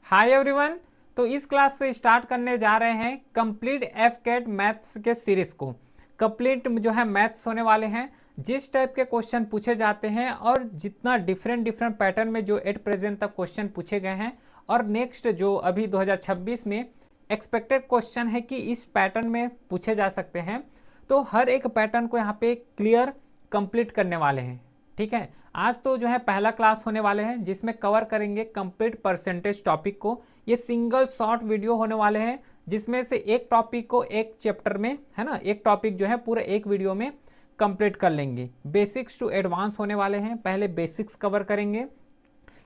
Hi everyone. तो इस class से स्टार्ट करने जा रहे हैं कंप्लीट एफकेट मैथ्स के सीरीज को। कंप्लीट जो है मैथ्स होने वाले हैं, जिस टाइप के क्वेश्चन पूछे जाते हैं और जितना डिफरेंट डिफरेंट पैटर्न में जो एट प्रेजेंट तक क्वेश्चन पूछे गए हैं, और नेक्स्ट जो अभी 2026 में एक्सपेक्टेड क्वेश्चन है कि इस पैटर्न में पूछे जा सकते हैं। तो हर एक पैटर्न को यहाँ पे क्लियर कंप्लीट करने वाले हैं। ठीक है, आज तो जो है पहला क्लास होने वाले हैं जिसमें कवर करेंगे कंप्लीट परसेंटेज टॉपिक को। ये सिंगल शॉर्ट वीडियो होने वाले हैं जिसमें से एक टॉपिक को एक चैप्टर में, है ना, एक टॉपिक जो है पूरे एक वीडियो में कंप्लीट कर लेंगे। बेसिक्स टू एडवांस होने वाले हैं। पहले बेसिक्स कवर करेंगे,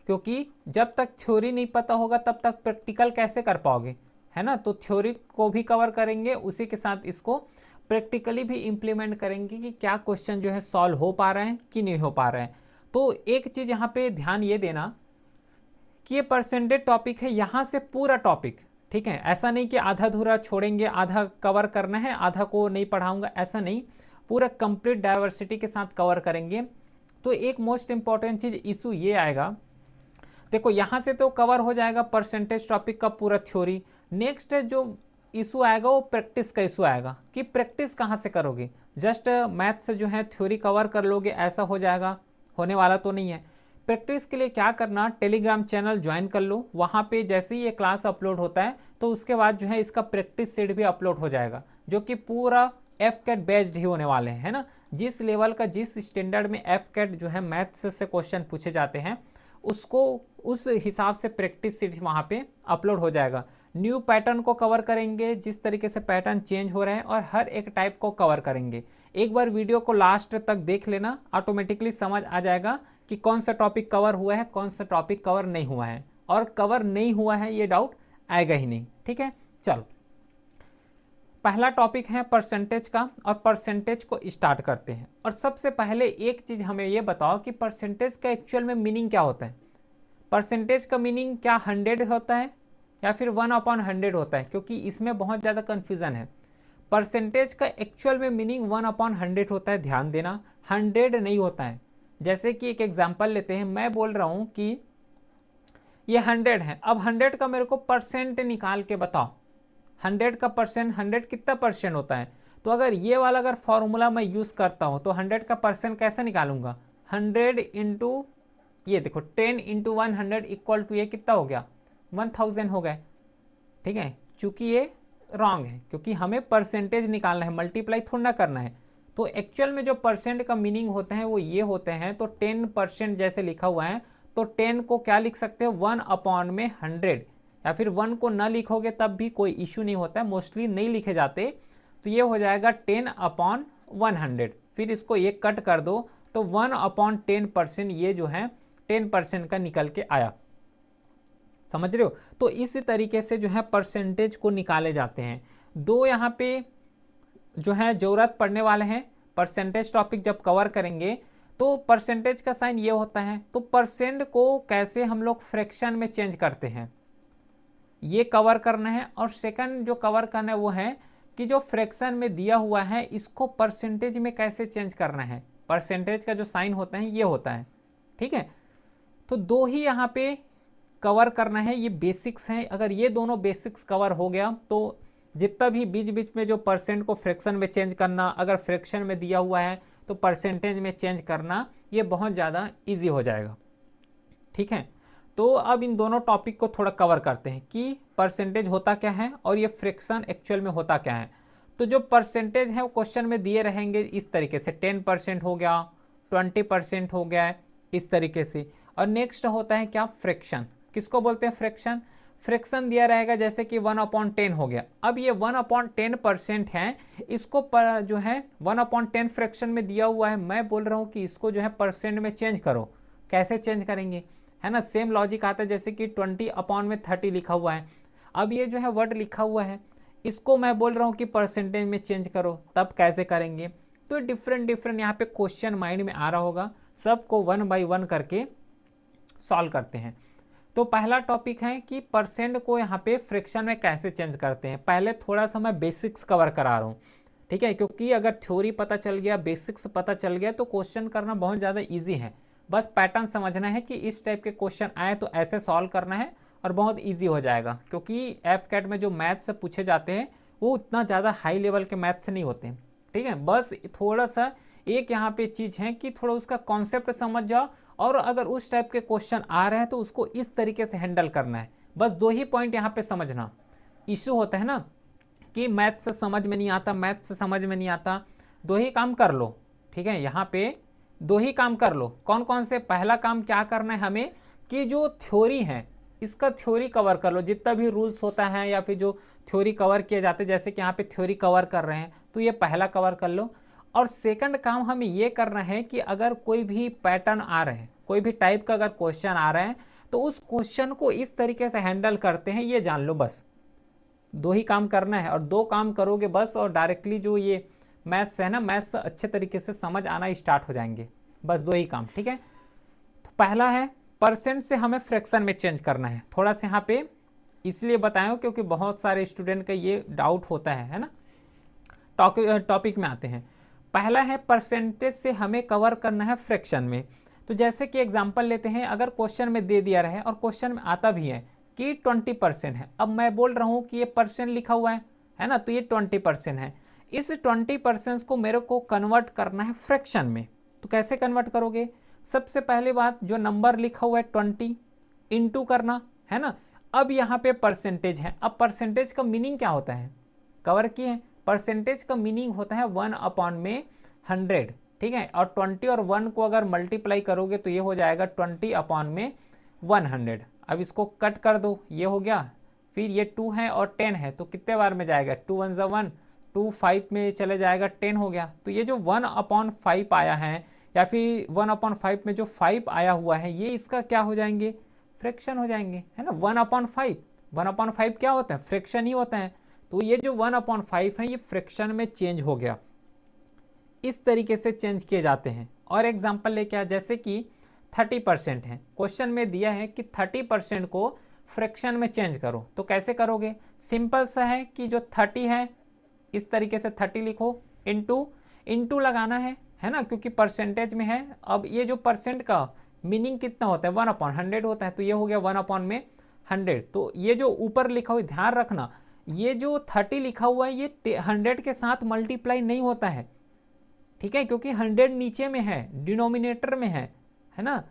क्योंकि जब तक थ्योरी नहीं पता होगा तब तक प्रैक्टिकल कैसे कर पाओगे, है ना। तो थ्योरी को भी कवर करेंगे, उसी के साथ इसको प्रैक्टिकली भी इम्प्लीमेंट करेंगे कि क्या क्वेश्चन जो है सॉल्व हो पा रहे हैं कि नहीं हो पा रहे हैं। तो एक चीज़ यहाँ पे ध्यान ये देना कि ये परसेंटेज टॉपिक है, यहाँ से पूरा टॉपिक, ठीक है। ऐसा नहीं कि आधा अधूरा छोड़ेंगे, आधा कवर करना है आधा को नहीं पढ़ाऊंगा, ऐसा नहीं। पूरा कंप्लीट डाइवर्सिटी के साथ कवर करेंगे। तो एक मोस्ट इंपॉर्टेंट चीज़ इशू ये आएगा, देखो यहाँ से तो कवर हो जाएगा परसेंटेज टॉपिक का पूरा थ्योरी। नेक्स्ट जो इशू आएगा वो प्रैक्टिस का इशू आएगा कि प्रैक्टिस कहाँ से करोगे। जस्ट मैथ से जो है थ्योरी कवर कर लोगे ऐसा हो जाएगा, होने वाला तो नहीं है। प्रैक्टिस के लिए क्या करना, टेलीग्राम चैनल ज्वाइन कर लो। वहाँ पे जैसे ही ये क्लास अपलोड होता है तो उसके बाद जो है इसका प्रैक्टिस सेट भी अपलोड हो जाएगा, जो कि पूरा एफ कैट बेस्ड ही होने वाले हैं, है ना। जिस लेवल का, जिस स्टैंडर्ड में एफ कैट जो है मैथ्स से क्वेश्चन पूछे जाते हैं, उसको उस हिसाब से प्रैक्टिस सीट वहाँ पे अपलोड हो जाएगा। न्यू पैटर्न को कवर करेंगे, जिस तरीके से पैटर्न चेंज हो रहे हैं, और हर एक टाइप को कवर करेंगे। एक बार वीडियो को लास्ट तक देख लेना, ऑटोमेटिकली समझ आ जाएगा कि कौन सा टॉपिक कवर हुआ है, कौन सा टॉपिक कवर नहीं हुआ है। और कवर नहीं हुआ है ये डाउट आएगा ही नहीं। ठीक है, चलो पहला टॉपिक है परसेंटेज का, और परसेंटेज को स्टार्ट करते हैं। और सबसे पहले एक चीज़ हमें ये बताओ कि परसेंटेज का एक्चुअल में मीनिंग क्या होता है। परसेंटेज का मीनिंग क्या 100 होता है या फिर 1/100 होता है, क्योंकि इसमें बहुत ज़्यादा कन्फ्यूज़न है। परसेंटेज का एक्चुअल में मीनिंग 1/100 होता है, ध्यान देना, 100 नहीं होता है। जैसे कि एक एग्जाम्पल लेते हैं, मैं बोल रहा हूँ कि ये 100 है, अब 100 का मेरे को परसेंट निकाल के बताओ। 100 का परसेंट, 100 कितना परसेंट होता है। तो अगर ये वाला अगर फॉर्मूला मैं यूज़ करता हूँ तो 100 का परसेंट कैसे निकालूंगा, 100 इंटू ये देखो 10 इंटू 100 इक्वल टू ये कितना हो गया, 1000 हो गए। ठीक है, चूंकि ये रॉन्ग है, क्योंकि हमें परसेंटेज निकालना है, मल्टीप्लाई थोड़ा ना करना है। तो एक्चुअल में जो परसेंट का मीनिंग होते हैं वो ये होते हैं। तो 10% जैसे लिखा हुआ है, तो 10 को क्या लिख सकते हो, 1/100, या फिर 1 को ना लिखोगे तब भी कोई इशू नहीं होता है, मोस्टली नहीं लिखे जाते। तो ये हो जाएगा 10/100। फिर इसको ये कट कर दो तो 1/10%, ये जो है 10% का निकल के आया। समझ रहे हो। तो इस तरीके से जो है परसेंटेज को निकाले जाते हैं। दो यहाँ पे जो है जरूरत पड़ने वाले हैं। परसेंटेज टॉपिक जब कवर करेंगे तो परसेंटेज का साइन ये होता है, तो परसेंट को कैसे हम लोग फ्रैक्शन में चेंज करते हैं ये कवर करना है। और सेकंड जो कवर करना है वो है कि जो फ्रैक्शन में दिया हुआ है इसको परसेंटेज में कैसे चेंज करना है। परसेंटेज का जो साइन होता है ये होता है। ठीक है, तो दो ही यहाँ पे कवर करना है, ये बेसिक्स हैं। अगर ये दोनों बेसिक्स कवर हो गया तो जितना भी बीच बीच में जो परसेंट को फ्रैक्शन में चेंज करना, अगर फ्रैक्शन में दिया हुआ है तो परसेंटेज में चेंज करना, ये बहुत ज़्यादा इजी हो जाएगा। ठीक है, तो अब इन दोनों टॉपिक को थोड़ा कवर करते हैं कि परसेंटेज होता क्या है और ये फ्रैक्शन एक्चुअल में होता क्या है। तो जो परसेंटेज है वो क्वेश्चन में दिए रहेंगे इस तरीके से, 10% हो गया, 20% हो गया है, इस तरीके से। और नेक्स्ट होता है क्या, फ्रैक्शन। किसको बोलते हैं, फ्रैक्शन। फ्रैक्शन दिया रहेगा जैसे कि 1/10 हो गया। अब ये 1/10% है, इसको पर जो है 1/10 फ्रैक्शन में दिया हुआ है, मैं बोल रहा हूँ कि इसको जो है परसेंट में चेंज करो। कैसे चेंज करेंगे, है ना। सेम लॉजिक आता है जैसे कि 20/30 लिखा हुआ है। अब ये जो है वर्ड लिखा हुआ है, इसको मैं बोल रहा हूँ कि परसेंटेज में चेंज करो, तब कैसे करेंगे। तो डिफरेंट डिफरेंट यहाँ पे क्वेश्चन माइंड में आ रहा होगा, सबको 1 बाय 1 करके सॉल्व करते हैं। तो पहला टॉपिक है कि परसेंट को यहाँ पे फ्रैक्शन में कैसे चेंज करते हैं। पहले थोड़ा सा मैं बेसिक्स कवर करा रहा हूँ, ठीक है, क्योंकि अगर थ्योरी पता चल गया, बेसिक्स पता चल गया तो क्वेश्चन करना बहुत ज़्यादा ईजी है। बस पैटर्न समझना है कि इस टाइप के क्वेश्चन आए तो ऐसे सॉल्व करना है, और बहुत इजी हो जाएगा, क्योंकि एफ कैट में जो मैथ्स से पूछे जाते हैं वो उतना ज़्यादा हाई लेवल के मैथ्स नहीं होते हैं। ठीक है, बस थोड़ा सा एक यहाँ पे चीज़ है कि थोड़ा उसका कॉन्सेप्ट समझ जाओ, और अगर उस टाइप के क्वेश्चन आ रहे हैं तो उसको इस तरीके से हैंडल करना है। बस 2 ही पॉइंट यहाँ पे समझना। इशू होता है ना कि मैथ्स से समझ में नहीं आता, मैथ्स से समझ में नहीं आता। 2 ही काम कर लो। ठीक है, यहाँ पे 2 ही काम कर लो। कौन कौन से? पहला काम क्या करना है हमें कि जो थ्योरी है इसका थ्योरी कवर कर लो, जितना भी रूल्स होता है या फिर जो थ्योरी कवर किए जाते हैं, जैसे कि यहाँ पे थ्योरी कवर कर रहे हैं तो ये पहला कवर कर लो। और सेकंड काम हमें ये करना है कि अगर कोई भी पैटर्न आ रहे हैं, कोई भी टाइप का अगर क्वेश्चन आ रहे हैं तो उस क्वेश्चन को इस तरीके से हैंडल करते हैं ये जान लो। बस 2 ही काम करना है, और 2 काम करोगे बस, और डायरेक्टली जो ये मैथ्स है ना, मैथ्स अच्छे तरीके से समझ आना स्टार्ट हो जाएंगे। बस 2 ही काम। ठीक है, तो पहला है परसेंट से हमें फ्रैक्शन में चेंज करना है। थोड़ा सा यहाँ पे इसलिए बताया क्योंकि बहुत सारे स्टूडेंट का ये डाउट होता है ना, टॉपिक में आते हैं। पहला है परसेंटेज से हमें कवर करना है फ्रैक्शन में। तो जैसे कि एग्जांपल लेते हैं, अगर क्वेश्चन में दे दिया रहे और क्वेश्चन में आता भी है कि 20% है, अब मैं बोल रहा हूँ कि ये परसेंट लिखा हुआ है ना, तो ये 20% है। इस 20% को मेरे को कन्वर्ट करना है फ्रैक्शन में। तो कैसे कन्वर्ट करोगे? सबसे पहली बात, जो नंबर लिखा हुआ है 20 इंटू करना है ना। अब यहाँ पे परसेंटेज है। अब परसेंटेज का मीनिंग क्या होता है? कवर किए। परसेंटेज का मीनिंग होता है 1/100। ठीक है, और 20 और 1 को अगर मल्टीप्लाई करोगे तो ये हो जाएगा 20/100। अब इसको कट कर दो, ये हो गया। फिर ये 2 है और 10 है, तो कितने बार में जाएगा? 2 1 ज़ा 1, 2 5 में चले जाएगा, 10 हो गया। तो ये जो 1/5 आया है, या फिर 1/5 में जो 5 आया हुआ है, ये इसका क्या हो जाएंगे? फ्रैक्शन हो जाएंगे, है ना। 1/5 क्या होता है? फ्रैक्शन ही होता है। तो ये जो 1/5 है ये फ्रैक्शन में चेंज हो गया। इस तरीके से चेंज किए जाते हैं। और एग्जांपल लेके आ, जैसे कि 30% है, क्वेश्चन में दिया है कि 30% को फ्रैक्शन में चेंज करो। तो कैसे करोगे? सिंपल सा है कि जो 30 है इस तरीके से 30 लिखो, इंटू लगाना है ना, क्योंकि परसेंटेज में है। अब ये जो परसेंट का मीनिंग कितना होता है? 1/100 होता है, तो ये हो गया 1/100। तो ये जो ऊपर लिखा हुआ, ध्यान रखना, ये जो 30 लिखा हुआ है ये 100 के साथ मल्टीप्लाई नहीं होता है। ठीक है, क्योंकि 100 नीचे में है, डिनोमिनेटर में है ना।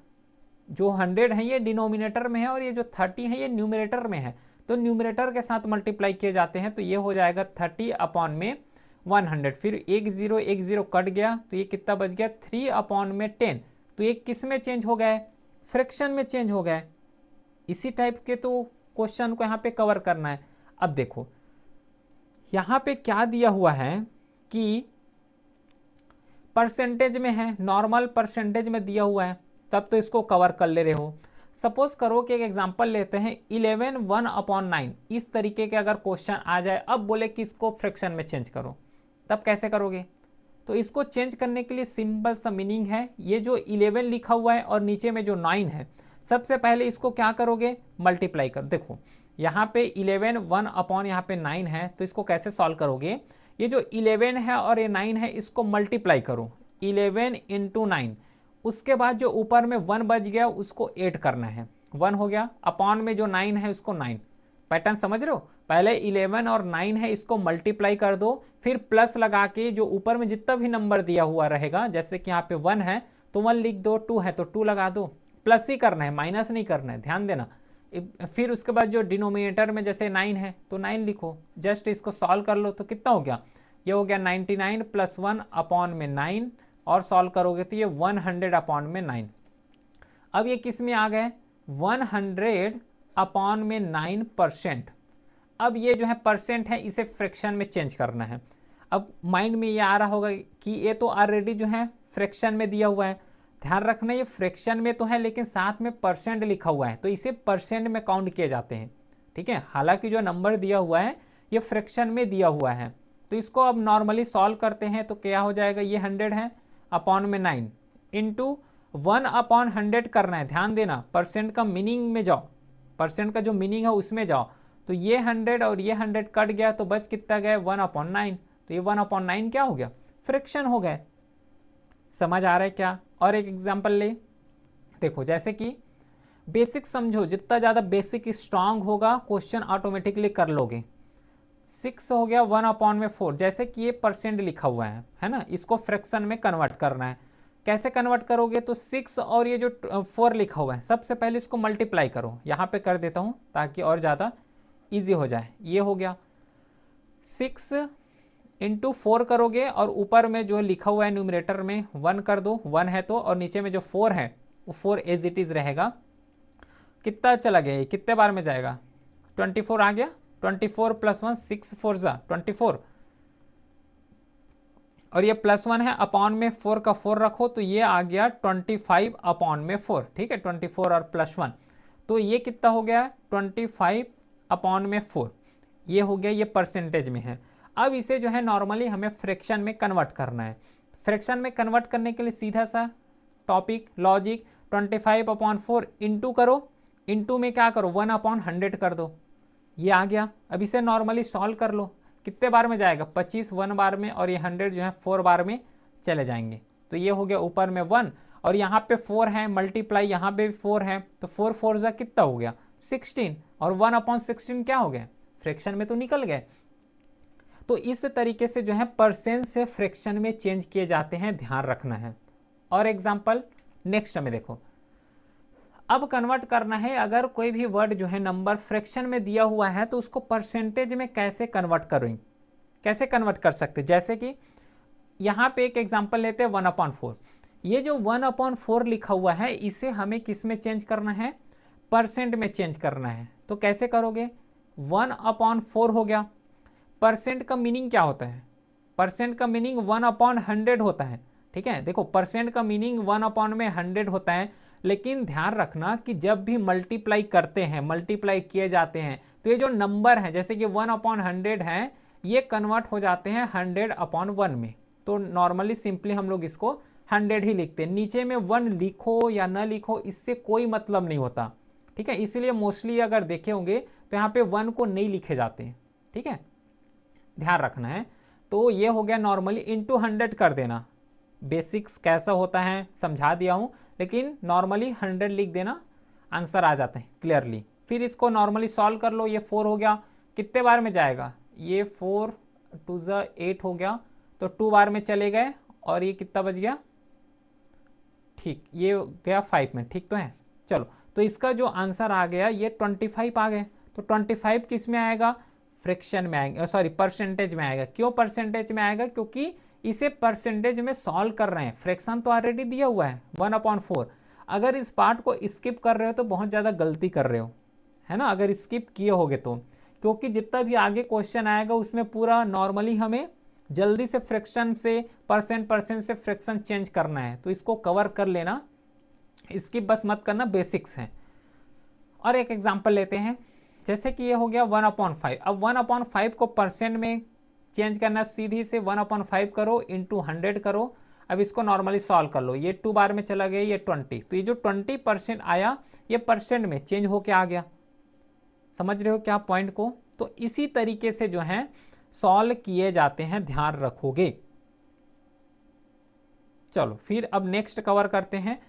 जो 100 है ये डिनोमिनेटर में है, और ये जो 30 है ये न्यूमरेटर में है। तो न्यूमरेटर के साथ मल्टीप्लाई किए जाते हैं, तो ये हो जाएगा 30/100। फिर एक जीरो कट गया, तो ये कितना बच गया? 3/10। तो ये किस में चेंज हो गया है? फ्रैक्शन में चेंज हो गया है। इसी टाइप के तो क्वेश्चन को यहाँ पे कवर करना है। अब देखो यहाँ पे क्या दिया हुआ है कि परसेंटेज में है, नॉर्मल परसेंटेज में दिया हुआ है, तब तो इसको कवर कर ले रहे हो। सपोज करो कि एक एग्जांपल लेते हैं 11 1/9, इस तरीके के अगर क्वेश्चन आ जाए, अब बोले कि इसको फ्रैक्शन में चेंज करो, तब कैसे करोगे? तो इसको चेंज करने के लिए सिंपल सा मीनिंग है, ये जो 11 लिखा हुआ है और नीचे में जो 9 है, सबसे पहले इसको क्या करोगे? मल्टीप्लाई कर। देखो यहाँ पे 11 1 यहाँ पे 9 है, तो इसको कैसे सॉल्व करोगे? ये जो 11 है और ये 9 है, इसको मल्टीप्लाई करो, 11 × 9। उसके बाद जो ऊपर में 1 बच गया उसको 8 करना है, 1 हो गया। अपॉन में जो 9 है उसको 9। पैटर्न समझ रहे हो? पहले 11 और 9 है, इसको मल्टीप्लाई कर दो, फिर प्लस लगा के जो ऊपर में जितना भी नंबर दिया हुआ रहेगा, जैसे कि यहाँ पे 1 है तो 1 लिख दो, 2 है तो 2 लगा दो, प्लस ही करना है, माइनस नहीं करना है, ध्यान देना। फिर उसके बाद जो डिनोमिनेटर में जैसे 9 है तो 9 लिखो, जस्ट इसको सॉल्व कर लो। तो कितना हो गया? ये हो गया 99 + 1/9, और सॉल्व करोगे तो ये 100/9। अब ये किस में आ गए? 100/9%। अब ये जो है परसेंट है, इसे फ्रैक्शन में चेंज करना है। अब माइंड में ये आ रहा होगा कि ये तो ऑलरेडी जो है फ्रैक्शन में दिया हुआ है। ध्यान रखना ये फ्रैक्शन में तो है, लेकिन साथ में परसेंट लिखा हुआ है, तो इसे परसेंट में काउंट किए जाते हैं। ठीक है, हालांकि जो नंबर दिया हुआ है ये फ्रैक्शन में दिया हुआ है। तो इसको अब नॉर्मली सॉल्व करते हैं तो क्या हो जाएगा? ये 100 है, अपॉन में 9 इंटू 1/100 करना है। ध्यान देना, परसेंट का मीनिंग में जाओ, परसेंट का जो मीनिंग है उसमें जाओ। तो ये 100 और ये 100 कट गया, तो बच कितना गया? 1/9। तो ये 1/9 क्या हो गया? फ्रैक्शन हो गया। समझ आ रहा है क्या? और एक एग्जांपल ले, देखो जैसे कि बेसिक समझो, जितना ज़्यादा बेसिक स्ट्रांग होगा क्वेश्चन ऑटोमेटिकली कर लोगे। 6 हो गया 1/4, जैसे कि ये परसेंट लिखा हुआ है ना, इसको फ्रैक्शन में कन्वर्ट करना है। कैसे कन्वर्ट करोगे, तो 6 और ये जो 4 लिखा हुआ है, सबसे पहले इसको मल्टीप्लाई करो। यहाँ पे कर देता हूँ ताकि और ज़्यादा ईजी हो जाए। ये हो गया 6 इंटू 4 करोगे, और ऊपर में जो लिखा हुआ है न्यूमरेटर में 1 कर दो, 1 है तो, और नीचे में जो 4 है वो 4 एज इट इज़ रहेगा। कितना चला गया, ये कितने बार में जाएगा, 24 आ गया। 24 + 1 6 4 ज़ा 24, और ये +1 है, अपॉन में 4 का 4 रखो तो ये आ गया 25/4। ठीक है, 24 और +1, तो ये कितना हो गया 25/4। ये हो गया, ये परसेंटेज में है। अब इसे जो है नॉर्मली हमें फ्रैक्शन में कन्वर्ट करना है। फ्रैक्शन में कन्वर्ट करने के लिए सीधा सा टॉपिक लॉजिक, 25/4 इंटू करो, इंटू में क्या करो 1/100 कर दो, ये आ गया। अब इसे नॉर्मली सॉल्व कर लो, कितने बार में जाएगा, 25 1 बार में, और ये 100 जो है 4 बार में चले जाएंगे। तो ये हो गया ऊपर में 1, और यहाँ पे 4 है, मल्टीप्लाई यहाँ पे भी 4 है, तो 4 4 ज़ा कितना हो गया 16, और 1/16 क्या हो गया, फ्रैक्शन में तो निकल गए। तो इस तरीके से जो है परसेंट से फ्रैक्शन में चेंज किए जाते हैं, ध्यान रखना है। और एग्जाम्पल नेक्स्ट में देखो, अब कन्वर्ट करना है, अगर कोई भी वर्ड जो है नंबर फ्रैक्शन में दिया हुआ है तो उसको परसेंटेज में कैसे कन्वर्ट करेंगे, कैसे कन्वर्ट कर सकते। जैसे कि यहाँ पे एक एग्जांपल लेते हैं 1/4। ये जो 1/4 लिखा हुआ है इसे हमें किस में चेंज करना है, परसेंट में चेंज करना है। तो कैसे करोगे, 1/4 हो गया। परसेंट का मीनिंग क्या होता है, परसेंट का मीनिंग 1/100 होता है। ठीक है, देखो परसेंट का मीनिंग 1/100 होता है, लेकिन ध्यान रखना कि जब भी मल्टीप्लाई करते हैं, मल्टीप्लाई किए जाते हैं, तो ये जो नंबर है जैसे कि 1/100 है, ये कन्वर्ट हो जाते हैं 100/1 में। तो नॉर्मली सिंपली हम लोग इसको 100 ही लिखते हैं, नीचे में 1 लिखो या ना लिखो इससे कोई मतलब नहीं होता। ठीक है, इसलिए मोस्टली अगर देखे होंगे तो यहाँ पे 1 को नहीं लिखे जाते हैं। ठीक है, ध्यान रखना है। तो ये हो गया नॉर्मली इंटू 100 कर देना। बेसिक्स कैसा होता है समझा दिया हूँ, लेकिन नॉर्मली 100 लिख देना, आंसर आ जाते हैं क्लियरली। फिर इसको नॉर्मली सॉल्व कर लो, ये 4 हो गया, कितने बार में जाएगा, ये 4 2 ज़ा 8 हो गया, तो 2 बार में चले गए, और ये कितना बच गया, ठीक ये गया 5 में। ठीक तो है, चलो तो इसका जो आंसर आ गया ये 25 आ गए। तो 25 किस में आएगा, फ्रैक्शन में आएगा, सॉरी परसेंटेज में आएगा। क्यों परसेंटेज में आएगा, क्योंकि इसे परसेंटेज में सॉल्व कर रहे हैं, फ्रैक्शन तो ऑलरेडी दिया हुआ है 1/4। अगर इस पार्ट को स्किप कर रहे हो तो बहुत ज़्यादा गलती कर रहे हो, है ना, अगर स्किप किए होगे तो, क्योंकि जितना भी आगे क्वेश्चन आएगा उसमें पूरा नॉर्मली हमें जल्दी से फ्रैक्शन से परसेंट से फ्रैक्शन चेंज करना है, तो इसको कवर कर लेना, स्किप बस मत करना, बेसिक्स हैं। और एक एग्जांपल लेते हैं, जैसे कि ये हो गया 1/5। अब 1/5 को परसेंट में चेंज करना, सीधी से 1/5 करो इंटू 100 करो। अब इसको नॉर्मली सॉल्व कर लो, ये 2 बार में चला गया, ये 20, तो ये जो 20% आया ये परसेंट में चेंज होके आ गया। समझ रहे हो क्या पॉइंट को। तो इसी तरीके से जो है सॉल्व किए जाते हैं, ध्यान रखोगे। चलो फिर अब नेक्स्ट कवर करते हैं।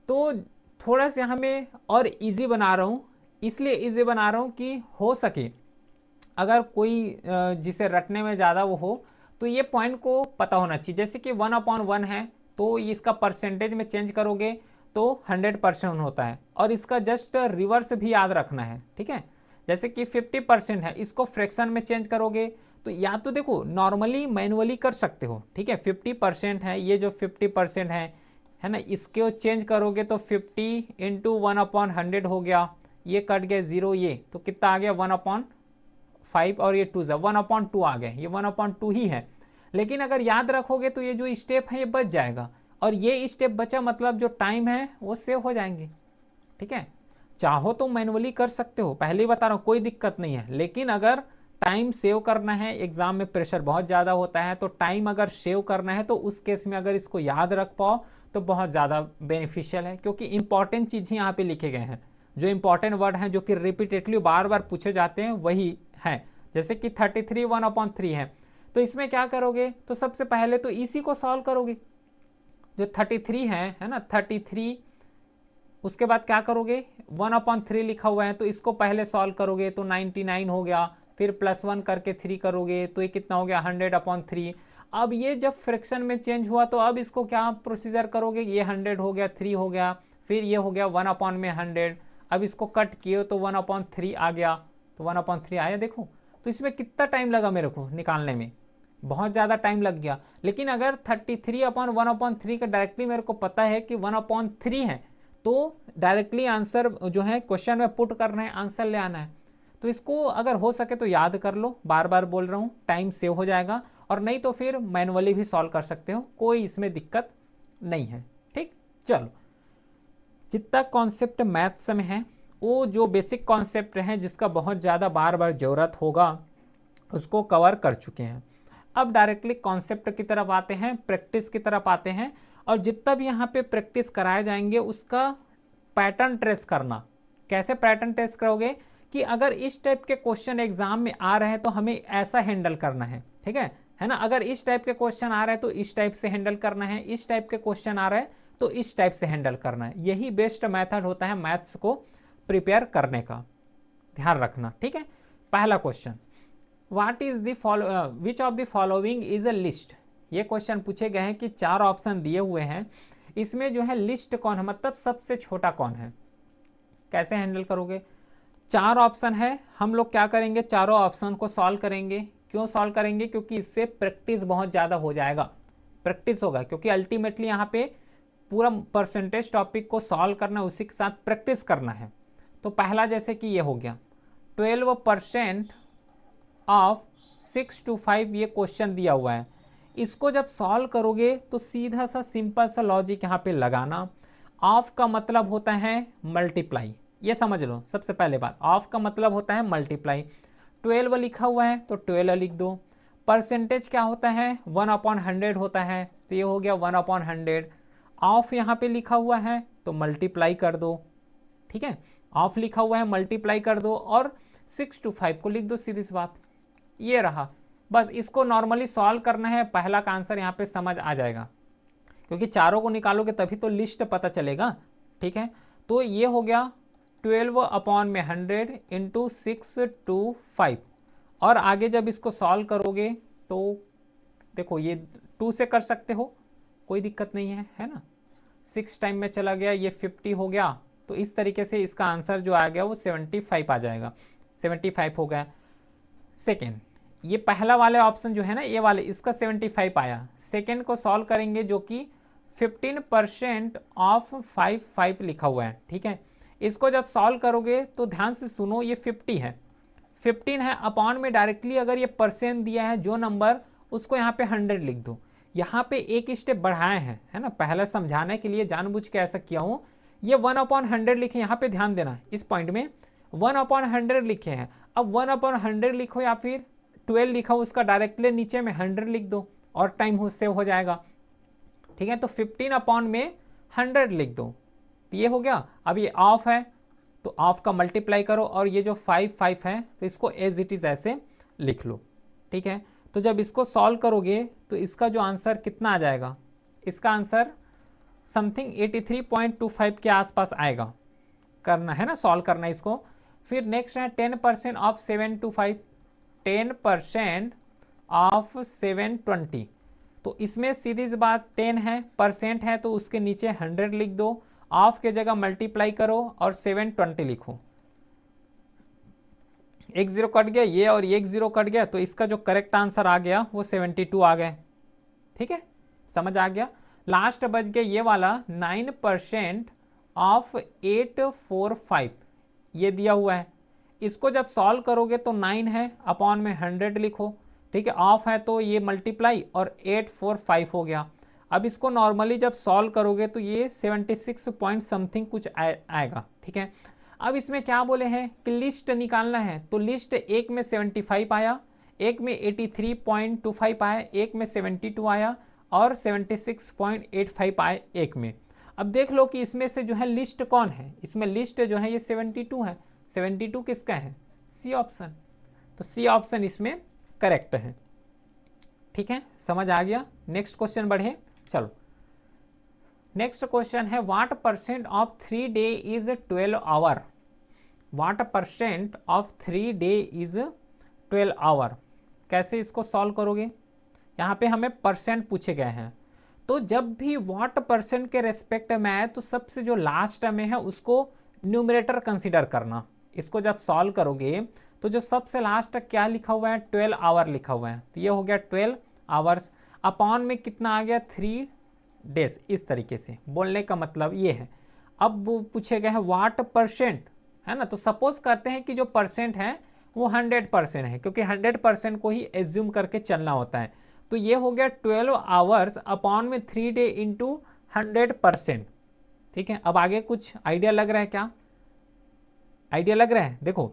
तो थोड़ा सा हमें और इजी बना रहा हूँ, इसलिए इजी बना रहा हूँ कि हो सके अगर कोई जिसे रटने में ज़्यादा वो हो तो ये पॉइंट को पता होना चाहिए। जैसे कि 1/1 है तो इसका परसेंटेज में चेंज करोगे तो 100% होता है, और इसका जस्ट रिवर्स भी याद रखना है। ठीक है, जैसे कि 50% है, इसको फ्रैक्शन में चेंज करोगे तो या तो देखो नॉर्मली मैनुअली कर सकते हो। ठीक है, 50% है, ये जो 50% है ना, इसको चेंज करोगे तो 50 इंटू 1/100 हो गया, ये कट गया 0, ये तो कितना आ गया 1/5, और ये 2 1/2 आ गए, ये 1/2 ही है। लेकिन अगर याद रखोगे तो ये जो स्टेप है ये बच जाएगा, और ये स्टेप बचा मतलब जो टाइम है वो सेव हो जाएंगे। ठीक है, चाहो तो मैनुअली कर सकते हो, पहले ही बता रहा हूँ कोई दिक्कत नहीं है, लेकिन अगर टाइम सेव करना है, एग्जाम में प्रेशर बहुत ज़्यादा होता है, तो टाइम अगर सेव करना है तो उस केस में अगर इसको याद रख पाओ तो बहुत ज़्यादा बेनिफिशियल है, क्योंकि इंपॉर्टेंट चीज़ ही यहाँ पे लिखे गए हैं। जो इंपॉर्टेंट वर्ड हैं जो कि रिपीटेडली बार बार पूछे जाते हैं वही है। जैसे कि 33 1/3 है, तो इसमें क्या करोगे, तो सबसे पहले तो इसी को सॉल्व करोगे। जो 33 है ना, 33 उसके बाद क्या करोगे, 1/3 लिखा हुआ है तो इसको पहले सॉल्व करोगे तो 99 हो गया, फिर +1 करके 3 करोगे तो ये कितना हो गया 100/3। अब ये जब फ्रैक्शन में चेंज हुआ तो अब इसको क्या प्रोसीजर करोगे, ये 100 हो गया, 3 हो गया, फिर ये हो गया 1/100। अब इसको कट किए तो 1/3 आ गया, तो 1/3 आया देखो। तो इसमें कितना टाइम लगा मेरे को निकालने में, बहुत ज़्यादा टाइम लग गया। लेकिन अगर 33/1/3 का डायरेक्टली मेरे को पता है कि 1/3 है तो डायरेक्टली आंसर जो है क्वेश्चन में पुट करना है, आंसर ले आना है। तो इसको अगर हो सके तो याद कर लो, बार बार बोल रहा हूँ, टाइम सेव हो जाएगा, और नहीं तो फिर मैनुअली भी सॉल्व कर सकते हो, कोई इसमें दिक्कत नहीं है। ठीक, चलो जितना कॉन्सेप्ट मैथ्स में है वो जो बेसिक कॉन्सेप्ट है जिसका बहुत ज़्यादा बार बार ज़रूरत होगा उसको कवर कर चुके हैं। अब डायरेक्टली कॉन्सेप्ट की तरफ आते हैं, प्रैक्टिस की तरफ आते हैं, और जितना भी यहाँ पे प्रैक्टिस कराए जाएंगे उसका पैटर्न ट्रेस करना। कैसे पैटर्न ट्रेस करोगे कि अगर इस टाइप के क्वेश्चन एग्जाम में आ रहे हैं तो हमें ऐसा हैंडल करना है, ठीक है ना। अगर इस टाइप के क्वेश्चन आ रहे हैं तो इस टाइप से हैंडल करना है, इस टाइप के क्वेश्चन आ रहे हैं तो इस टाइप से हैंडल करना है। यही बेस्ट मेथड होता है मैथ्स को प्रिपेयर करने का, ध्यान रखना, ठीक है। पहला question, what is the which of the following is a list. ये क्वेश्चन पूछे गए हैं कि 4 ऑप्शन दिए हुए हैं, इसमें जो है लिस्ट कौन है, मतलब सबसे छोटा कौन है। कैसे हैंडल करोगे, 4 ऑप्शन है, हम लोग क्या करेंगे, चारों ऑप्शन को सॉल्व करेंगे। क्यों सॉल्व करेंगे, क्योंकि इससे प्रैक्टिस बहुत ज़्यादा हो जाएगा, प्रैक्टिस होगा, क्योंकि अल्टीमेटली यहाँ पे पूरा परसेंटेज टॉपिक को सॉल्व करना, उसी के साथ प्रैक्टिस करना है। तो पहला जैसे कि ये हो गया 12% ऑफ 6 to 5, ये क्वेश्चन दिया हुआ है। इसको जब सॉल्व करोगे तो सीधा सा सिंपल सा लॉजिक यहाँ पे लगाना। ऑफ का मतलब होता है मल्टीप्लाई, ये समझ लो सबसे पहले बात, ऑफ का मतलब होता है मल्टीप्लाई। 12 लिखा हुआ है तो 12 लिख दो। परसेंटेज क्या होता है, 1/100 होता है, तो ये हो गया 1/100। ऑफ यहाँ पे लिखा हुआ है तो मल्टीप्लाई कर दो, ठीक है, ऑफ लिखा हुआ है मल्टीप्लाई कर दो, और 6 to 5 को लिख दो, सीधी सी बात ये रहा। बस इसको नॉर्मली सॉल्व करना है, पहला का आंसर यहाँ पे समझ आ जाएगा, क्योंकि चारों को निकालोगे तभी तो लिस्ट पता चलेगा, ठीक है। तो ये हो गया 12/100 इंटू 6 to 5, और आगे जब इसको सॉल्व करोगे तो देखो ये 2 से कर सकते हो, कोई दिक्कत नहीं है ना। 6 टाइम में चला गया, ये 50 हो गया, तो इस तरीके से इसका आंसर जो आ गया वो 75 आ जाएगा, 75 हो गया। सेकेंड, ये पहला वाले ऑप्शन जो है ना, ये वाले, इसका 75 आया। सेकेंड को सॉल्व करेंगे जो कि 15% ऑफ 5 लिखा हुआ है, ठीक है। इसको जब सॉल्व करोगे तो ध्यान से सुनो, ये 50 है, 15 है, अपॉन में डायरेक्टली अगर ये परसेंट दिया है जो नंबर, उसको यहाँ पे 100 लिख दो। यहाँ पे एक स्टेप बढ़ाए हैं, है ना, पहले समझाने के लिए जानबूझ के ऐसा किया हूँ। ये 1/100 लिखे, यहाँ पे ध्यान देना, इस पॉइंट में 1/100 लिखे हैं। अब 1/100 लिखो या फिर 12 लिखा हो, उसका डायरेक्टली नीचे में 100 लिख दो और टाइम सेव हो जाएगा, ठीक है। तो 15/100 लिख दो, तो ये हो गया। अब ये ऑफ है तो ऑफ का मल्टीप्लाई करो, और ये जो 5 है तो इसको एज इट इज ऐसे लिख लो, ठीक है। तो जब इसको सॉल्व करोगे तो इसका जो आंसर कितना आ जाएगा, इसका आंसर समथिंग 83.25 के आसपास आएगा। करना है ना, सॉल्व करना इसको। फिर नेक्स्ट है 10% ऑफ 7 to 5, 10% ऑफ 720, तो इसमें सीधी सी बात 10 है, परसेंट है, तो उसके नीचे 100 लिख दो, ऑफ के जगह मल्टीप्लाई करो और 720 लिखो। एक जीरो कट गया ये, और एक जीरो कट गया, तो इसका जो करेक्ट आंसर आ गया वो 72 आ गए, ठीक है, समझ आ गया। लास्ट बच गया ये वाला 9% ऑफ 845, ये दिया हुआ है। इसको जब सॉल्व करोगे तो 9 है, अपॉन में 100 लिखो, ठीक है, ऑफ है तो ये मल्टीप्लाई और 845 हो गया। अब इसको नॉर्मली जब सॉल्व करोगे तो ये 76 पॉइंट समथिंग कुछ आएगा, ठीक है। अब इसमें क्या बोले हैं कि लिस्ट निकालना है, तो लिस्ट एक में 75 आया, एक में 83.25 आया, एक में 72 आया, और 76.85 आए एक में। अब देख लो कि इसमें से जो है लिस्ट कौन है, इसमें लिस्ट जो है ये 72 है। 72 किसका है, सी ऑप्शन, तो सी ऑप्शन इसमें करेक्ट है, ठीक है, समझ आ गया। नेक्स्ट क्वेश्चन बढ़े, चलो नेक्स्ट क्वेश्चन है what percent of 3 day is 12 hour. What percent of 3 day is 12 hour. कैसे इसको सॉल्व करोगे? यहाँ पे हमें परसेंट पूछे गए हैं, तो जब भी व्हाट परसेंट के रेस्पेक्ट में आए तो सबसे जो लास्ट में है उसको न्यूमरेटर कंसीडर करना। इसको जब सॉल्व करोगे तो जो सबसे लास्ट क्या लिखा हुआ है, 12 आवर लिखा हुआ है, तो ये हो गया 12 आवर्स। अपॉन में कितना आ गया, 3 डेज। इस तरीके से बोलने का मतलब ये है। अब वो पूछे गए हैं व्हाट परसेंट, है ना, तो सपोज करते हैं कि जो परसेंट है वो 100% है, क्योंकि 100% को ही एज्यूम करके चलना होता है। तो ये हो गया 12 आवर्स अपॉन में 3 डे इंटू 100%। ठीक है, अब आगे कुछ आइडिया लग रहा है क्या? आइडिया लग रहा है? देखो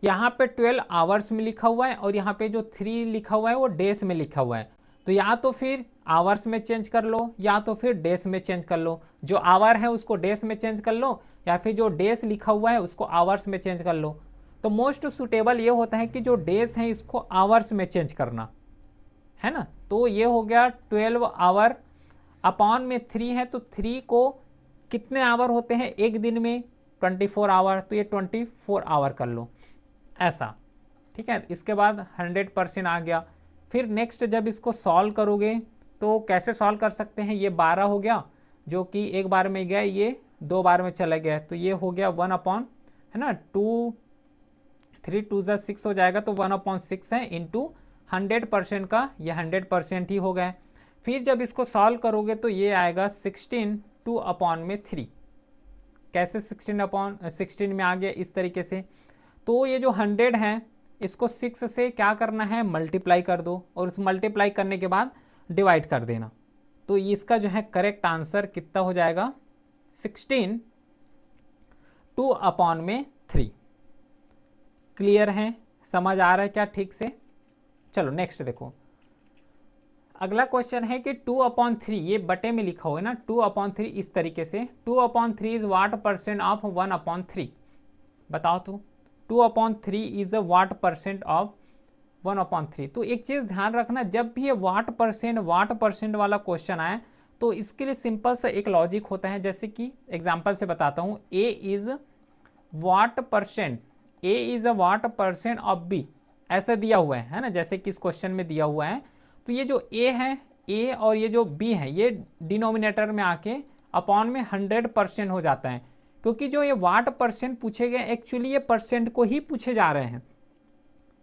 यहाँ पे 12 आवर्स में लिखा हुआ है और यहाँ पे जो 3 लिखा हुआ है वो डेज में लिखा हुआ है, तो या तो फिर आवर्स में चेंज कर लो या तो फिर डेज में चेंज कर लो। जो आवर है उसको डेज में चेंज कर लो या फिर जो डेज लिखा हुआ है उसको आवर्स में चेंज कर लो। तो मोस्ट सुटेबल ये होता है कि जो डेज है इसको आवर्स में चेंज करना, है ना। तो ये हो गया 12 आवर अपॉन में 3 है, तो 3 को कितने आवर होते हैं एक दिन में, 24 आवर, तो ये 24 आवर कर लो ऐसा। ठीक है, इसके बाद 100% आ गया। फिर नेक्स्ट जब इसको सॉल्व करोगे तो कैसे सॉल्व कर सकते हैं, ये 12 हो गया जो कि एक बार में गया, ये 2 बार में चला गया, तो ये हो गया 1 अपॉन, है ना, 2 3 2 6 हो जाएगा, तो 1/6 है इंटू 100% का, ये 100% ही हो गया। फिर जब इसको सॉल्व करोगे तो ये आएगा 16 2 अपॉन में 3। कैसे 16 में आ गया, इस तरीके से। तो ये जो 100 है इसको 6 से क्या करना है, मल्टीप्लाई कर दो, और उस मल्टीप्लाई करने के बाद डिवाइड कर देना। तो इसका जो है करेक्ट आंसर कितना हो जाएगा, 16 2 अपॉन में 3। क्लियर है? समझ आ रहा है क्या ठीक से? चलो नेक्स्ट देखो, अगला क्वेश्चन है कि 2/3, ये बटे में लिखा हुआ है ना, 2/3 इस तरीके से, 2/3 इज व्हाट परसेंट ऑफ 1/3। बताओ तो 2/3 is a what percent of 1/3। तो एक चीज ध्यान रखना, जब भी ये व्हाट परसेंट वाला क्वेश्चन आए तो इसके लिए सिंपल सा एक लॉजिक होता है। जैसे कि एग्जांपल से बताता हूं, A is what percent, A is a what percent of B, ऐसा दिया हुआ है ना, जैसे कि इस क्वेश्चन में दिया हुआ है। तो ये जो ए है, ए और ये जो बी है, ये डिनोमिनेटर में आके अपॉन में 100% हो जाता है, क्योंकि जो ये वाट परसेंट पूछे गए एक्चुअली ये परसेंट को ही पूछे जा रहे हैं।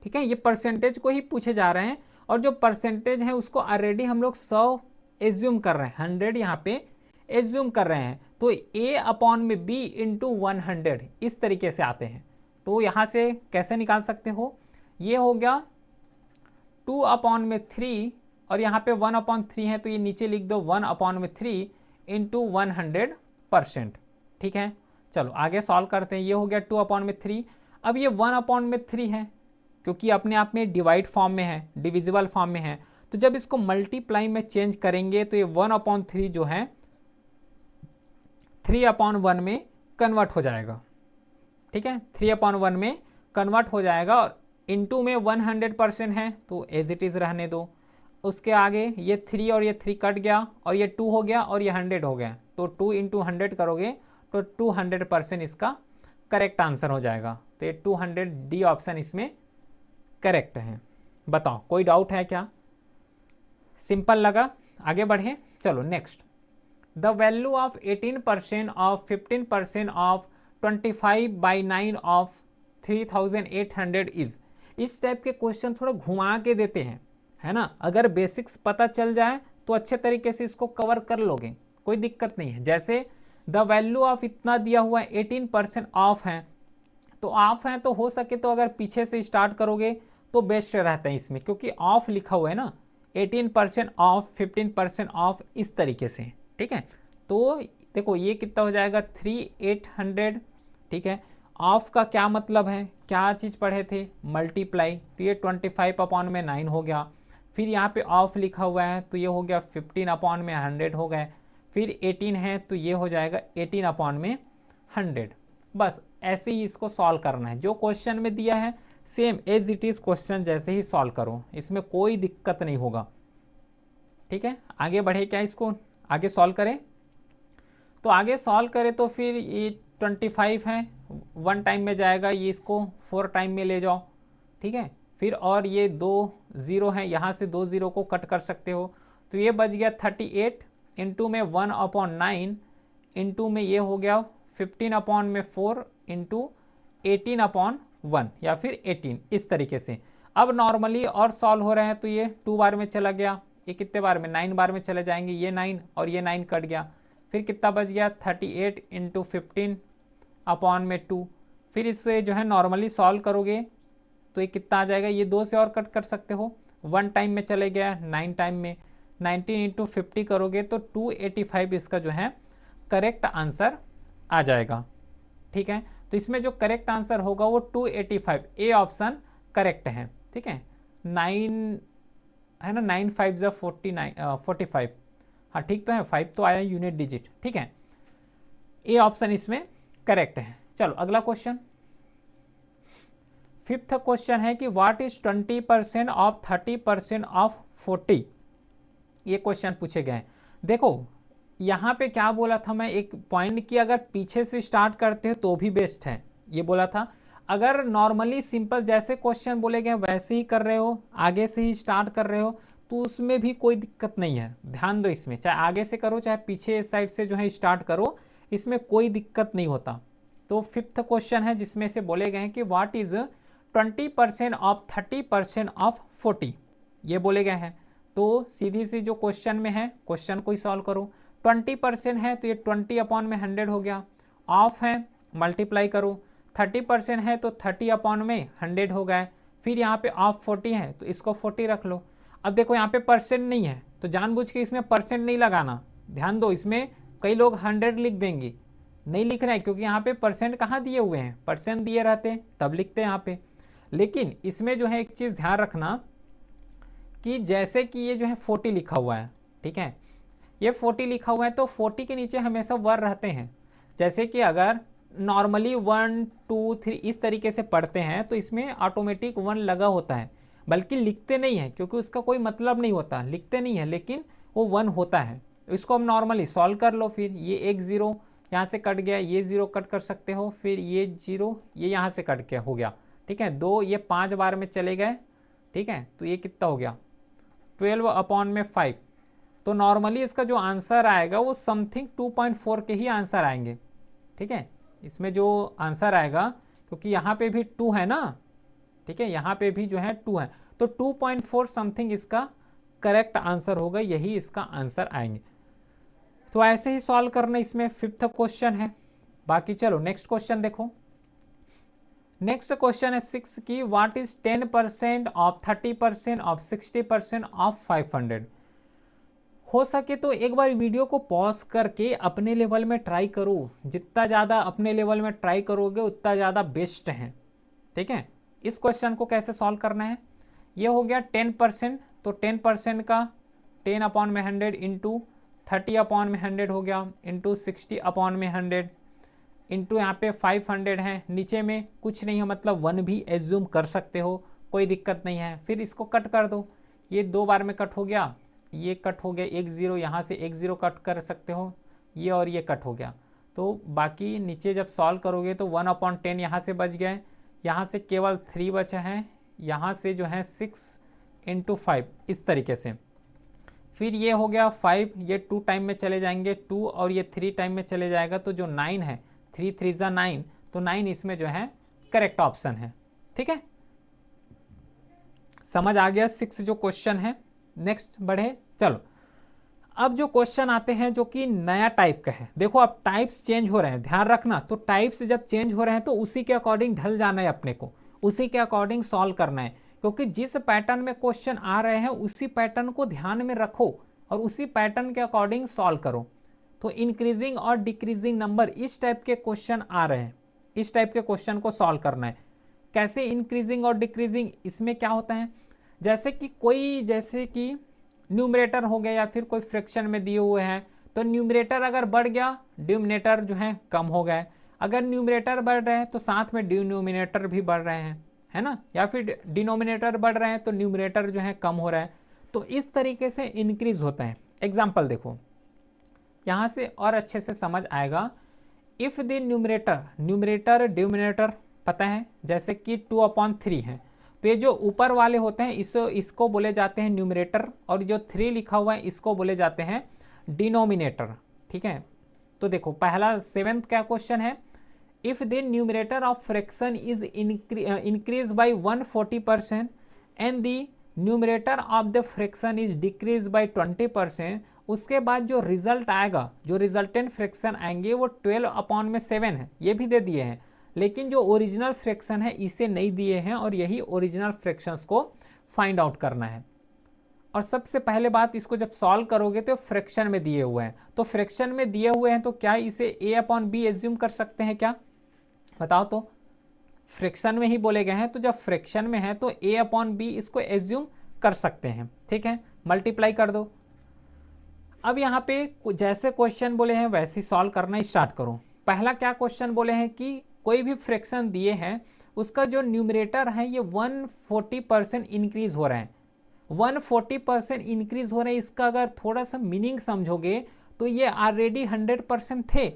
ठीक है, ये परसेंटेज को ही पूछे जा रहे हैं, और जो परसेंटेज है उसको ऑलरेडी हम लोग 100 एज्यूम कर रहे हैं, 100 यहाँ पे एज्यूम कर रहे हैं। तो ए अपॉन में बी इंटू 100 इस तरीके से आते हैं। तो यहाँ से कैसे निकाल सकते हो, ये हो गया 2/3 और यहाँ पे 1/3 है, तो ये नीचे लिख दो 1/3 इंटू 100%। ठीक है, चलो आगे सॉल्व करते हैं। ये हो गया 2/3। अब ये 1/3 है, क्योंकि अपने आप में डिवाइड फॉर्म में है, डिविजिबल फॉर्म में है, तो जब इसको मल्टीप्लाई में चेंज करेंगे तो ये 1/3 जो है 3/1 में कन्वर्ट हो जाएगा। ठीक है, 3/1 में कन्वर्ट हो जाएगा, और इनटू में 100% है तो एज इट इज़ रहने दो। उसके आगे ये 3 और ये 3 कट गया, और ये 2 हो गया और ये 100 हो गया, तो 2 इंटू 100 करोगे तो 200% इसका करेक्ट आंसर हो जाएगा। तो ये 200 डी ऑप्शन इसमें करेक्ट है। बताओ कोई डाउट है क्या? सिंपल लगा? आगे बढ़े, चलो next. The value of 18% of 15% of 25/9 of 3800 is. इस टाइप के क्वेश्चन थोड़ा घुमा के देते हैं, है ना। अगर बेसिक्स पता चल जाए तो अच्छे तरीके से इसको कवर कर लोगे, कोई दिक्कत नहीं है। जैसे द वैल्यू ऑफ इतना दिया हुआ है, 18% ऑफ है, तो ऑफ है तो हो सके तो अगर पीछे से स्टार्ट करोगे तो बेस्ट रहता है इसमें, क्योंकि ऑफ लिखा हुआ है ना, 18% ऑफ, 15% ऑफ, इस तरीके से। ठीक है, तो देखो ये कितना हो जाएगा, 3800। ठीक है, ऑफ का क्या मतलब है, क्या चीज़ पढ़े थे, मल्टीप्लाई, तो ये 25/9 हो गया। फिर यहाँ पे ऑफ लिखा हुआ है तो ये हो गया 15/100 हो गए। फिर 18 है तो ये हो जाएगा 18/100। बस ऐसे ही इसको सॉल्व करना है, जो क्वेश्चन में दिया है same as it is question जैसे ही सॉल्व करो, इसमें कोई दिक्कत नहीं होगा। ठीक है, आगे बढ़े क्या, इसको आगे सॉल्व करें। तो आगे सॉल्व करें तो फिर ये 25 है, 1 टाइम में जाएगा, ये इसको 4 टाइम में ले जाओ, ठीक है। फिर और ये 2 0 हैं, यहाँ से 2 0 को कट कर सकते हो, तो ये बच गया 38 इंटू में 1/9 इंटू में ये हो गया 15/4 इंटू 18/1 या फिर 18, इस तरीके से। अब नॉर्मली और सॉल्व हो रहे हैं तो ये 2 बार में चला गया, ये कितने बार में 9 बार में चले जाएंगे, ये 9 और ये 9 कट गया, फिर कितना बच गया 38 इंटू 15/2। फिर इससे जो है नॉर्मली सॉल्व करोगे तो ये कितना आ जाएगा, ये 2 से और कट कर सकते हो, 1 टाइम में चले गया 9 टाइम में, 19 इंटू 50 करोगे तो 285 इसका जो है करेक्ट आंसर आ जाएगा, ठीक है। तो इसमें जो करेक्ट आंसर होगा वो 285, ए ऑप्शन करेक्ट है, ठीक है। 9 है ना, 9 5 जा 45, हाँ ठीक तो है, 5 तो आया यूनिट डिजिट, ठीक है। ए ऑप्शन इसमें करेक्ट है। चलो अगला क्वेश्चन, 5th क्वेश्चन है कि व्हाट इज 20% ऑफ 30% ऑफ 40, ये क्वेश्चन पूछे गए हैं। देखो यहाँ पे क्या बोला था मैं, एक पॉइंट की अगर पीछे से स्टार्ट करते हो तो भी बेस्ट है, ये बोला था। अगर नॉर्मली सिंपल जैसे क्वेश्चन बोले गए वैसे ही कर रहे हो, आगे से ही स्टार्ट कर रहे हो, तो उसमें भी कोई दिक्कत नहीं है, ध्यान दो इसमें, चाहे आगे से करो चाहे पीछे साइड से जो है स्टार्ट करो, इसमें कोई दिक्कत नहीं होता। तो 5th क्वेश्चन है जिसमें से बोले गए हैं कि व्हाट इज 20% ऑफ 30% ऑफ 40, ये बोले गए हैं। तो सीधी सी जो क्वेश्चन में है, क्वेश्चन को ही सॉल्व करो। 20% है तो ये 20/100 हो गया, ऑफ है मल्टीप्लाई करो, 30% है तो 30/100 हो गया, फिर यहाँ पे ऑफ 40 है तो इसको 40 रख लो। अब देखो यहाँ पे परसेंट नहीं है तो जानबूझ के इसमें परसेंट नहीं लगाना, ध्यान दो, इसमें कई लोग 100 लिख देंगे, नहीं लिखना है क्योंकि यहाँ पे परसेंट कहाँ दिए हुए हैं, परसेंट दिए रहते तब लिखते हैं यहाँ पे। लेकिन इसमें जो है एक चीज़ ध्यान रखना कि जैसे कि ये जो है 40 लिखा हुआ है, ठीक है, ये 40 लिखा हुआ है तो 40 के नीचे हमेशा वर रहते हैं। जैसे कि अगर नॉर्मली 1 2 3 इस तरीके से पढ़ते हैं तो इसमें ऑटोमेटिक 1 लगा होता है, बल्कि लिखते नहीं है क्योंकि उसका कोई मतलब नहीं होता, लिखते नहीं है लेकिन वो 1 होता है। तो इसको हम नॉर्मली सॉल्व कर लो, फिर ये एक 0 यहाँ से कट गया, ये 0 कट कर सकते हो, फिर ये 0 ये यहाँ से कट के हो गया, ठीक है, 2 ये 5 बार में चले गए, ठीक है, तो ये कितना हो गया 12/5। तो नॉर्मली इसका जो आंसर आएगा वो समथिंग 2.4 के ही आंसर आएंगे, ठीक है, इसमें जो आंसर आएगा, क्योंकि यहाँ पे भी 2 है ना, ठीक है, यहाँ पे भी जो है 2 है, तो 2.4 समथिंग इसका करेक्ट आंसर होगा, यही इसका आंसर आएंगे। तो ऐसे ही सॉल्व करना, इसमें 5th क्वेश्चन है। बाकी चलो नेक्स्ट क्वेश्चन देखो, नेक्स्ट क्वेश्चन है 6 की what is 10% of 30% of 60% of 500। हो सके तो एक बार वीडियो को पॉज करके अपने लेवल में ट्राई करो, जितना ज़्यादा अपने लेवल में ट्राई करोगे उतना ज़्यादा बेस्ट है, ठीक है। इस क्वेश्चन को कैसे सॉल्व करना है, ये हो गया 10%, तो 10% का 10/100 इंटू 30/100 हो गया, इंटू 60/100 इंटू यहाँ पे 500 है, नीचे में कुछ नहीं है मतलब 1 भी एज्यूम कर सकते हो, कोई दिक्कत नहीं है। फिर इसको कट कर दो, ये 2 बार में कट हो गया, ये कट हो गया, एक 0 यहाँ से एक 0 कट कर सकते हो, ये और ये कट हो गया। तो बाकी नीचे जब सॉल्व करोगे तो 1/10 यहाँ से बच गए, यहाँ से केवल 3 बचा है, यहाँ से जो है 6 इंटू 5 इस तरीके से। फिर ये हो गया 5, ये 2 टाइम में चले जाएंगे 2 और ये 3 टाइम में चले जाएगा, तो जो 9 है 3 3 जा 9, तो 9 इसमें जो है करेक्ट ऑप्शन है, ठीक है, समझ आ गया 6 जो क्वेश्चन है। नेक्स्ट बढ़े, चलो अब जो क्वेश्चन आते हैं जो कि नया टाइप का है। देखो अब टाइप्स चेंज हो रहे हैं, ध्यान रखना, तो टाइप्स जब चेंज हो रहे हैं तो उसी के अकॉर्डिंग ढल जाना है अपने को, उसी के अकॉर्डिंग सॉल्व करना है, क्योंकि जिस पैटर्न में क्वेश्चन आ रहे हैं उसी पैटर्न को ध्यान में रखो और उसी पैटर्न के अकॉर्डिंग सॉल्व करो। तो इंक्रीजिंग और डिक्रीजिंग नंबर इस टाइप के क्वेश्चन आ रहे हैं, इस टाइप के क्वेश्चन को सॉल्व करना है। कैसे इंक्रीजिंग और डिक्रीजिंग, इसमें क्या होता है, जैसे कि न्यूमरेटर हो गया या फिर कोई फ्रैक्शन में दिए हुए हैं, तो न्यूमरेटर अगर बढ़ गया डिनोमिनेटर जो है कम हो गए, अगर न्यूमरेटर बढ़ रहे हैं तो साथ में डिनोमिनेटर भी बढ़ रहे हैं, है ना, या फिर डिनोमिनेटर बढ़ रहे हैं तो न्यूमरेटर जो है कम हो रहा है। तो इस तरीके से इंक्रीज होता है। एग्जाम्पल देखो यहाँ से और अच्छे से समझ आएगा। इफ़ द न्यूमरेटर डिनोमिनेटर पता है, जैसे कि 2/3 है, तो ये जो ऊपर वाले होते हैं इसको बोले जाते हैं न्यूमरेटर, और जो 3 लिखा हुआ है इसको बोले जाते हैं डिनोमिनेटर। ठीक है, तो देखो पहला 7th क्या क्वेश्चन है, if the numerator of fraction is increase bye 140% and the numerator of the fraction is decrease bye 20%, उसके बाद जो रिजल्ट आएगा, जो रिजल्टेंट फ्रैक्शन आएंगे वो 12/7 है, ये भी दे दिए हैं, लेकिन जो ओरिजिनल फ्रैक्शन है इसे नहीं दिए हैं, और यही ओरिजिनल फ्रैक्शंस को फाइंड आउट करना है। और सबसे पहले बात, इसको जब सॉल्व करोगे तो फ्रैक्शन में दिए हुए हैं, तो फ्रैक्शन में दिए हुए हैं तो क्या इसे a/b एज्यूम कर सकते हैं क्या, बताओ तो। फ्रैक्शन में ही बोले गए हैं, तो जब फ्रैक्शन में है तो a/b इसको एज्यूम कर सकते हैं। ठीक है, मल्टीप्लाई कर दो। अब यहाँ पे जैसे क्वेश्चन बोले हैं वैसे ही सॉल्व करना स्टार्ट करो। पहला क्या क्वेश्चन बोले हैं कि कोई भी फ्रैक्शन दिए हैं, उसका जो न्यूमरेटर है ये 140% इंक्रीज हो रहा है, 140% इंक्रीज हो रहा है। इसका अगर थोड़ा सा मीनिंग समझोगे तो ये ऑलरेडी 100% थे,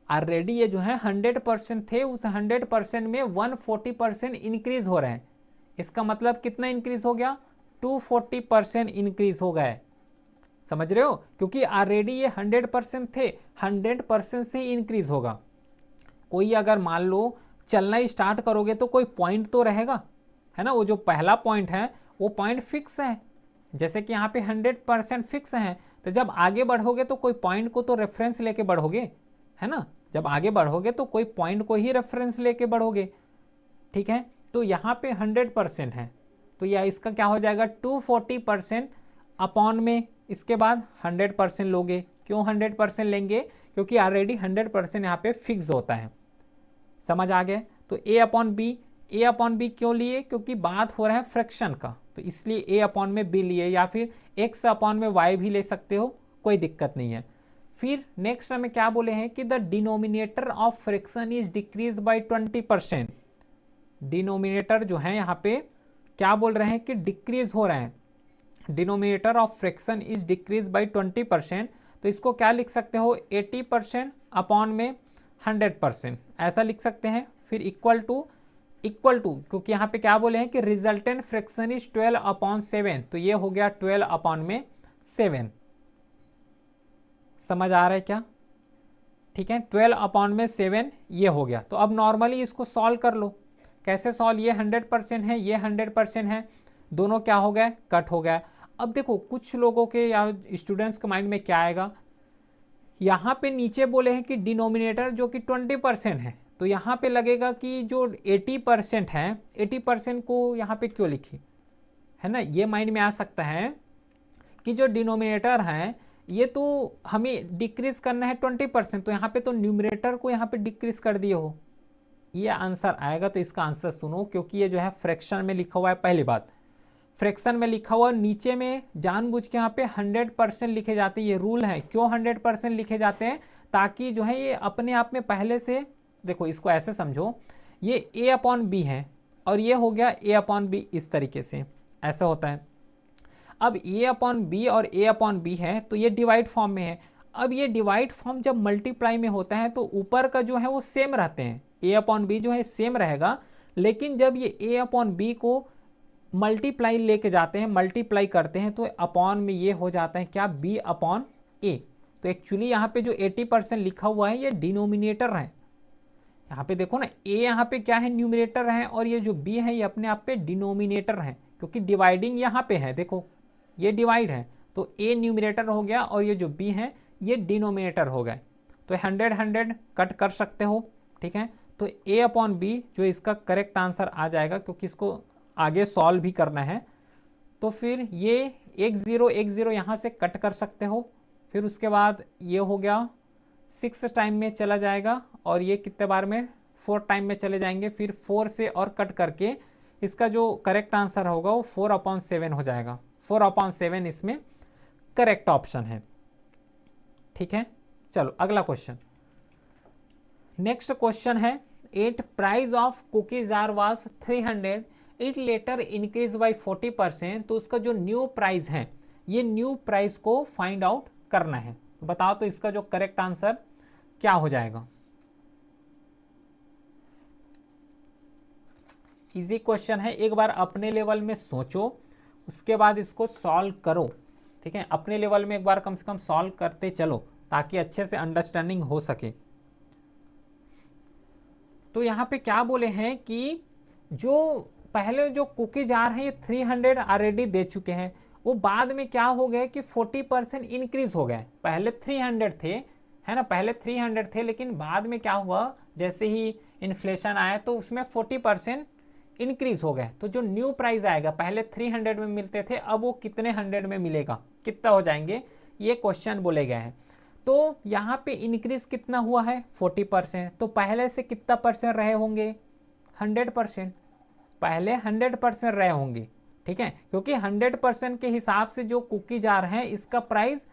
ऑलरेडी ये जो है 100% थे, उस 100% में 140% इंक्रीज हो रहे हैं। इसका मतलब कितना इंक्रीज हो गया, 240% इंक्रीज हो गया, समझ रहे हो, क्योंकि ऑलरेडी ये 100% थे, 100% से ही इंक्रीज होगा। कोई अगर मान लो चलना स्टार्ट करोगे तो कोई पॉइंट तो रहेगा, है ना, वो जो पहला पॉइंट है वो पॉइंट फिक्स है, जैसे कि यहाँ पे 100% फिक्स है, तो जब आगे बढ़ोगे तो कोई पॉइंट को तो रेफरेंस लेके बढ़ोगे, है ना, जब आगे बढ़ोगे तो कोई पॉइंट को ही रेफरेंस लेके बढ़ोगे। ठीक है, तो यहाँ पे 100% है, तो यह इसका क्या हो जाएगा 240% अपॉन में, इसके बाद 100% लोगे। क्यों 100% लेंगे, क्योंकि ऑलरेडी 100% यहाँ पे फिक्स होता है, समझ आ गया। तो a/b क्यों लिए, क्योंकि बात हो रहा है फ्रैक्शन का, तो इसलिए a/b लिए, या फिर x/y भी ले सकते हो, कोई दिक्कत नहीं है। फिर नेक्स्ट हमें क्या बोले हैं कि the denominator of fraction is decrease bye 20%। Denominator जो है यहाँ पे क्या बोल रहे हैं कि डिक्रीज हो रहे हैं, denominator of fraction is decrease bye 20%, तो इसको क्या लिख सकते हो 80% अपॉन में 100%, ऐसा लिख सकते हैं। फिर इक्वल टू क्योंकि यहाँ पे क्या बोले हैं कि रिजल्टेंट फ्रैक्शन इज 12/7, तो ये हो गया 12/7, समझ आ रहा है क्या। ठीक है, 12/7 ये हो गया। तो अब नॉर्मली इसको सॉल्व कर लो, कैसे सॉल्व, ये 100% है, ये 100% है, दोनों क्या हो गए, कट हो गया। अब देखो कुछ लोगों के या स्टूडेंट्स के माइंड में क्या आएगा, यहाँ पे नीचे बोले हैं कि डिनोमिनेटर जो कि 20% है, तो यहाँ पे लगेगा कि जो 80% है, 80% को यहाँ पे क्यों लिखी, है ना, ये माइंड में आ सकता है कि जो डिनोमिनेटर है ये तो हमें डिक्रीज करना है 20%, तो यहाँ पे तो न्यूमरेटर को यहाँ पे डिक्रीज कर दिए हो, ये आंसर आएगा। तो इसका आंसर सुनो, क्योंकि ये जो है फ्रैक्शन में लिखा हुआ है, पहली बात फ्रैक्शन में लिखा हुआ, नीचे में जानबूझ के यहाँ पे 100% लिखे जाते हैं, ये रूल है। क्यों 100% लिखे जाते हैं, ताकि जो है ये अपने आप में पहले से, देखो इसको ऐसे समझो, ये a/b है और ये हो गया a/b, इस तरीके से ऐसा होता है। अब a/b और a/b है तो ये डिवाइड फॉर्म में है। अब ये डिवाइड फॉर्म जब मल्टीप्लाई में होता है तो ऊपर का जो है वो सेम रहते हैं, a/b जो है सेम रहेगा, लेकिन जब ये a/b को मल्टीप्लाई लेके जाते हैं, मल्टीप्लाई करते हैं, तो अपॉन में ये हो जाता है क्या, b/a। तो एक्चुअली यहाँ पे जो 80% लिखा हुआ है ये डिनोमिनेटर है, यहाँ पे देखो ना, a यहाँ पे क्या है, न्यूमरेटर है, और ये जो b है ये अपने आप पे डिनोमिनेटर है, क्योंकि डिवाइडिंग यहाँ पे है, देखो ये डिवाइड है, तो a न्यूमरेटर हो गया और ये जो b है ये डिनोमिनेटर हो गए, तो 100 कट कर सकते हो। ठीक है, तो a/b जो इसका करेक्ट आंसर आ जाएगा, क्योंकि इसको आगे सॉल्व भी करना है। तो फिर ये 1 0 यहाँ से कट कर सकते हो, फिर उसके बाद ये हो गया 6 टाइम में चला जाएगा, और ये कितने बार में, 4 टाइम में चले जाएंगे, फिर 4 से और कट करके इसका जो करेक्ट आंसर होगा वो 4/7 हो जाएगा। 4/7 इसमें करेक्ट ऑप्शन है। ठीक है, चलो अगला क्वेश्चन। नेक्स्ट क्वेश्चन है 8 price of cookies are was 300, it later increase by 40%, तो उसका जो न्यू प्राइस है, ये न्यू प्राइस को फाइंड आउट करना है। तो बताओ तो इसका जो करेक्ट आंसर क्या हो जाएगा। इजी क्वेश्चन है, एक बार अपने लेवल में सोचो, उसके बाद इसको सॉल्व करो। ठीक है, अपने लेवल में एक बार कम से कम सॉल्व करते चलो ताकि अच्छे से अंडरस्टैंडिंग हो सके। तो यहाँ पे क्या बोले हैं कि जो पहले जो कुकीज आ रहे हैं ये 300 ऑलरेडी दे चुके हैं, वो बाद में क्या हो गया कि 40% इंक्रीज हो गए। पहले 300 थे, है ना, पहले 300 थे, लेकिन बाद में क्या हुआ, जैसे ही इन्फ्लेशन आया तो उसमें 40% इंक्रीज हो गए। तो जो न्यू प्राइस आएगा, पहले 300 में मिलते थे, अब वो कितने 100 में मिलेगा, कितना हो जाएंगे, ये क्वेश्चन बोले गए हैं। तो यहाँ पे इंक्रीज कितना हुआ है, 40%। तो पहले से कितना परसेंट रहे होंगे, 100%। पहले 100% रहे होंगे। ठीक है, क्योंकि 100% के हिसाब से जो कुकीज आ रहे हैं इसका प्राइस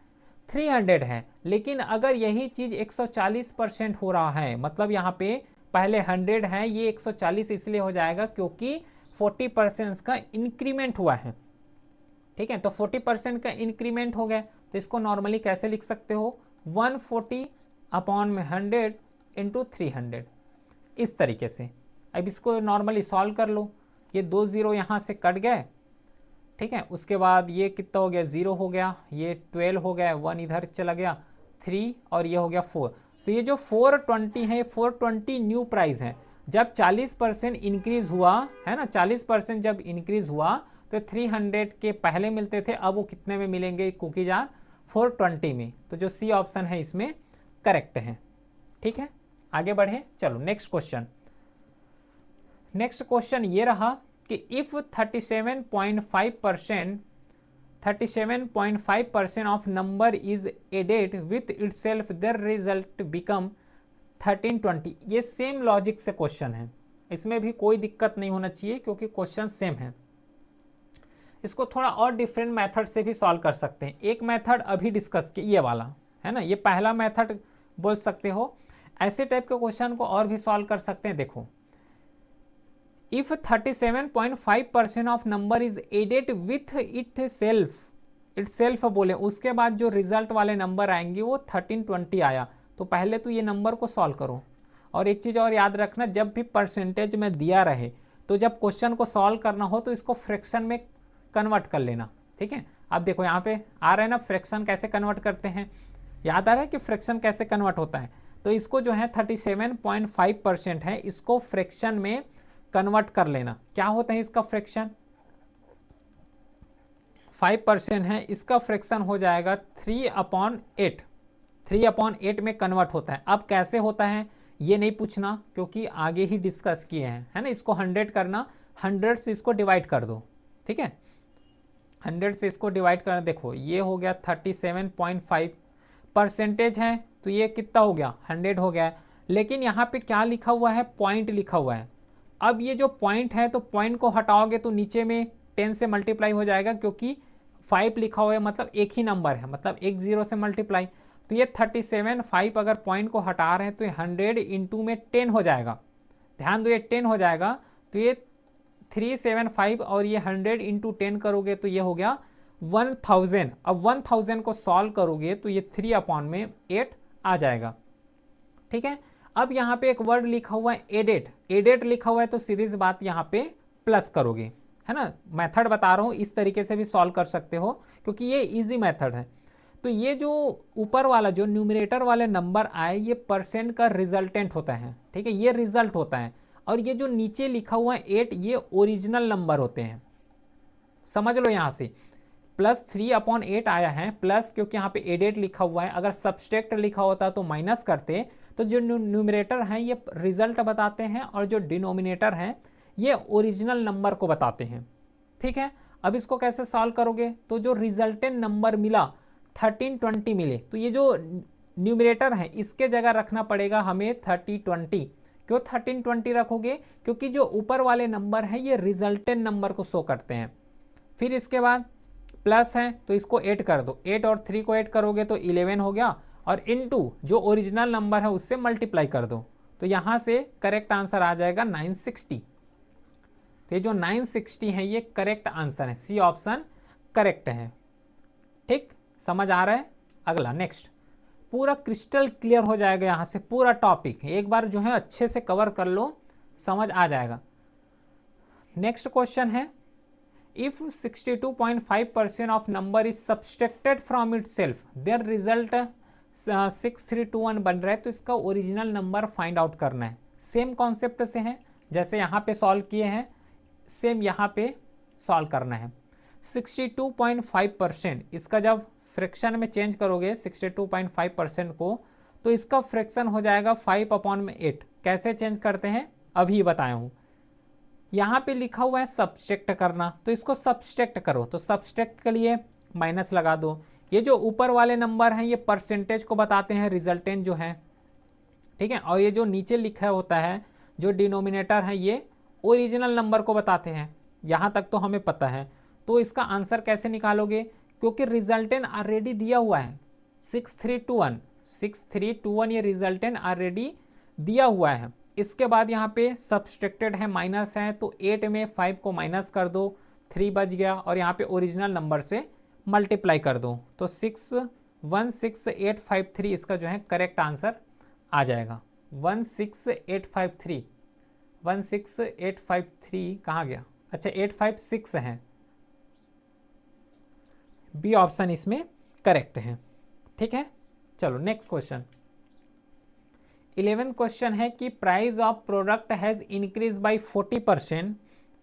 300 है, लेकिन अगर यही चीज 140% हो रहा है, मतलब यहाँ पे पहले 100 है, ये 140 इसलिए हो जाएगा क्योंकि 40% का इंक्रीमेंट हुआ है। ठीक है, तो 40% का इंक्रीमेंट हो गया, तो इसको नॉर्मली कैसे लिख सकते हो, 140 अपॉन में 100 इंटू 300, इस तरीके से। अब इसको नॉर्मली सॉल्व कर लो, ये 2 0 यहाँ से कट गए। ठीक है, उसके बाद ये कितना हो गया, 0 हो गया, ये 12 हो गया, 1 इधर चला गया, 3 और ये हो गया 4। तो ये जो 420 है, 420 न्यू प्राइस है। जब 40% इंक्रीज हुआ है ना, 40% जब इंक्रीज हुआ तो 300 के पहले मिलते थे, अब वो कितने में मिलेंगे कुकीज आर, 420 में। तो जो सी ऑप्शन है इसमें करेक्ट है। ठीक है, आगे बढ़े, चलो नेक्स्ट क्वेश्चन। नेक्स्ट क्वेश्चन ये रहा कि if 37.5% of number is added with itself, their result become 1320। ये सेम लॉजिक से क्वेश्चन है, इसमें भी कोई दिक्कत नहीं होना चाहिए क्योंकि क्वेश्चन सेम है। इसको थोड़ा और डिफरेंट मेथड से भी सॉल्व कर सकते हैं। एक मेथड अभी डिस्कस किया, ये वाला है ना, ये पहला मेथड बोल सकते हो। ऐसे टाइप के क्वेश्चन को और भी सॉल्व कर सकते हैं। देखो, if 37.5% of number is added with itself बोले, उसके बाद जो रिजल्ट वाले नंबर आएंगे वो 1320 आया। तो पहले तो ये नंबर को सॉल्व करो। और एक चीज और याद रखना, जब भी परसेंटेज में दिया रहे तो जब क्वेश्चन को सॉल्व करना हो तो इसको फ्रैक्शन में कन्वर्ट कर लेना। ठीक है, अब देखो यहाँ पे आ रहा है ना, फ्रैक्शन कैसे कन्वर्ट करते हैं, याद आ रहा है कि फ्रैक्शन कैसे कन्वर्ट होता है। तो इसको जो है 37.5% है, इसको फ्रैक्शन में कन्वर्ट कर लेना। क्या होता है इसका फ्रैक्शन, 5% है, इसका फ्रैक्शन हो जाएगा 3/8। 3/8 में कन्वर्ट होता है। अब कैसे होता है ये नहीं पूछना क्योंकि आगे ही डिस्कस किए हैं, है ना। इसको 100 करना, 100 से इसको डिवाइड कर दो। ठीक है, 100 से इसको डिवाइड करना, देखो ये हो गया 37.5% है, तो ये कितना हो गया, 100 हो गया है। लेकिन यहाँ पे क्या लिखा हुआ है, पॉइंट लिखा हुआ है। अब ये जो पॉइंट है, तो पॉइंट को हटाओगे तो नीचे में 10 से मल्टीप्लाई हो जाएगा, क्योंकि 5 लिखा हुआ है, मतलब एक ही नंबर है, मतलब एक 0 से मल्टीप्लाई। तो ये 37.5 अगर पॉइंट को हटा रहे हैं तो 100 इंटू में 10 हो जाएगा। ध्यान दो, ये 10 हो जाएगा, तो ये 375 और ये 100 इंटू 10 करोगे तो ये हो गया 1000। अब 1000 को सॉल्व करोगे तो ये 3/8 आ जाएगा। ठीक है, अब यहाँ पे एक वर्ड लिखा हुआ है एडेड, एडेड लिखा हुआ है, तो सीधी सी बात यहाँ पे प्लस करोगे, है ना। मेथड बता रहा हूँ, इस तरीके से भी सॉल्व कर सकते हो क्योंकि ये इजी मेथड है। तो ये जो ऊपर वाला जो न्यूमरेटर वाले नंबर आए, ये परसेंट का रिजल्टेंट होता है। ठीक है, ये रिजल्ट होता है। और ये जो नीचे लिखा हुआ है 8, ये ओरिजिनल नंबर होते हैं, समझ लो। यहाँ से प्लस 3/8 आया है, प्लस क्योंकि यहाँ पे एडेड लिखा हुआ है। अगर सब्सट्रैक्ट लिखा होता तो माइनस करते। तो जो न्यूमरेटर हैं ये रिजल्ट बताते हैं और जो डिनोमिनेटर हैं ये ओरिजिनल नंबर को बताते हैं। ठीक है, अब इसको कैसे सॉल्व करोगे, तो जो रिजल्टेंट नंबर मिला 1320 मिले, तो ये जो न्यूमरेटर है इसके जगह रखना पड़ेगा हमें 3020। क्यों 1320 रखोगे, क्योंकि जो ऊपर वाले नंबर हैं ये रिजल्टेंट नंबर को शो करते हैं। फिर इसके बाद प्लस है तो इसको 8 कर दो, 8 और 3 को 8 करोगे तो 11 हो गया, और इनटू जो ओरिजिनल नंबर है उससे मल्टीप्लाई कर दो, तो यहाँ से करेक्ट आंसर आ जाएगा 960। तो ये जो 960 है ये करेक्ट आंसर है, सी ऑप्शन करेक्ट है। ठीक, समझ आ रहा है। अगला नेक्स्ट पूरा क्रिस्टल क्लियर हो जाएगा। यहाँ से पूरा टॉपिक एक बार जो है अच्छे से कवर कर लो, समझ आ जाएगा। नेक्स्ट क्वेश्चन है, if 62.5% of number is subtracted from it self there result 6321 बन रहा है, तो इसका ओरिजिनल नंबर फाइंड आउट करना है। सेम कॉन्सेप्ट से है जैसे यहाँ पे सॉल्व किए हैं, सेम यहाँ पे सॉल्व करना है। 62.5% इसका जब फ्रैक्शन में चेंज करोगे 62.5% को, तो इसका फ्रैक्शन हो जाएगा 5/8। कैसे चेंज करते हैं अभी बताया हूँ। यहाँ पे लिखा हुआ है सब्सट्रैक्ट करना, तो इसको सब्सट्रैक्ट करो, तो सब्सट्रैक्ट के लिए माइनस लगा दो। ये जो ऊपर वाले नंबर हैं ये परसेंटेज को बताते हैं, रिजल्टेंट जो है, ठीक है। और ये जो नीचे लिखा होता है जो डिनोमिनेटर है ये ओरिजिनल नंबर को बताते हैं। यहाँ तक तो हमें पता है। तो इसका आंसर कैसे निकालोगे, क्योंकि रिजल्टेंट ऑलरेडी दिया हुआ है 6321 ये रिजल्टेंट ऑलरेडी दिया हुआ है। इसके बाद यहाँ पे सब्सट्रैक्टेड है, माइनस है, तो 8 में 5 को माइनस कर दो, 3 बच गया, और यहाँ पे ओरिजिनल नंबर से मल्टीप्लाई कर दो, तो 616853 इसका जो है करेक्ट आंसर आ जाएगा। 16853 कहाँ गया, अच्छा 856 है, बी ऑप्शन इसमें करेक्ट है, ठीक है। चलो नेक्स्ट क्वेश्चन। 11th क्वेश्चन है कि price of product has increase by 40%,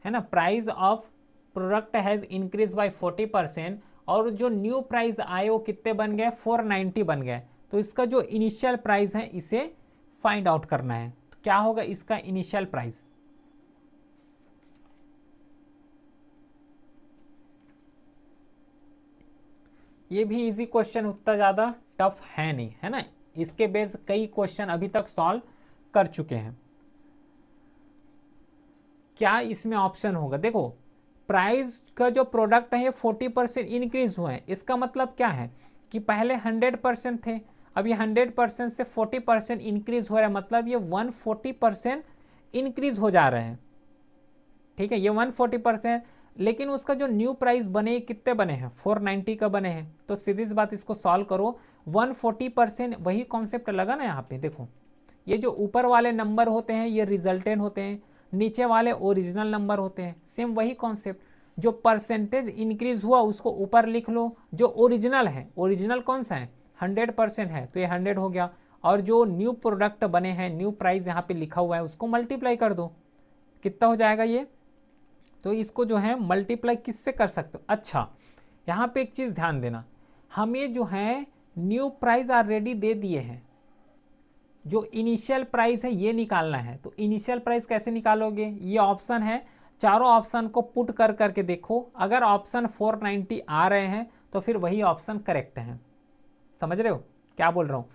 है ना, price of product has increase by 40%, और जो न्यू प्राइस आए वो कितने बन गए, 490 बन गए। तो इसका जो इनिशियल प्राइस है इसे फाइंड आउट करना है। तो क्या होगा इसका इनिशियल प्राइस, ये भी इजी क्वेश्चन, उतना ज़्यादा टफ है नहीं, है ना। इसके बेस कई क्वेश्चन अभी तक सॉल्व कर चुके हैं। क्या इसमें ऑप्शन होगा, देखो प्राइस का जो प्रोडक्ट है ये 40% इंक्रीज हुआ है। इसका मतलब क्या है कि पहले 100% थे, अब ये 100% से 40% इंक्रीज हो रहा है, मतलब ये 140% इंक्रीज हो जा रहे हैं, ठीक है, ये 140%। लेकिन उसका जो न्यू प्राइस बने कितने बने हैं, 490 का बने हैं। तो सीधी सी बात, इसको सॉल्व करो, 140% वही कॉन्सेप्ट लगा ना यहाँ पे। देखो ये जो ऊपर वाले नंबर होते हैं ये रिजल्टेंट होते हैं, नीचे वाले ओरिजिनल नंबर होते हैं, सेम वही कॉन्सेप्ट। जो परसेंटेज इंक्रीज हुआ उसको ऊपर लिख लो, जो ओरिजिनल है, ओरिजिनल कौन सा है, 100% है, तो ये 100 हो गया, और जो न्यू प्रोडक्ट बने हैं, न्यू प्राइस यहाँ पे लिखा हुआ है, उसको मल्टीप्लाई कर दो, कितना हो जाएगा ये। तो इसको जो है मल्टीप्लाई किससे कर सकते हो, अच्छा यहाँ पे एक चीज़ ध्यान देना, हमें जो है न्यू प्राइस ऑलरेडी दे दिए हैं, जो इनिशियल प्राइस है ये निकालना है। तो इनिशियल प्राइस कैसे निकालोगे, ये ऑप्शन है, चारों ऑप्शन को पुट कर करके देखो, अगर ऑप्शन 490 आ रहे हैं तो फिर वही ऑप्शन करेक्ट है। समझ रहे हो क्या बोल रहा हूँ।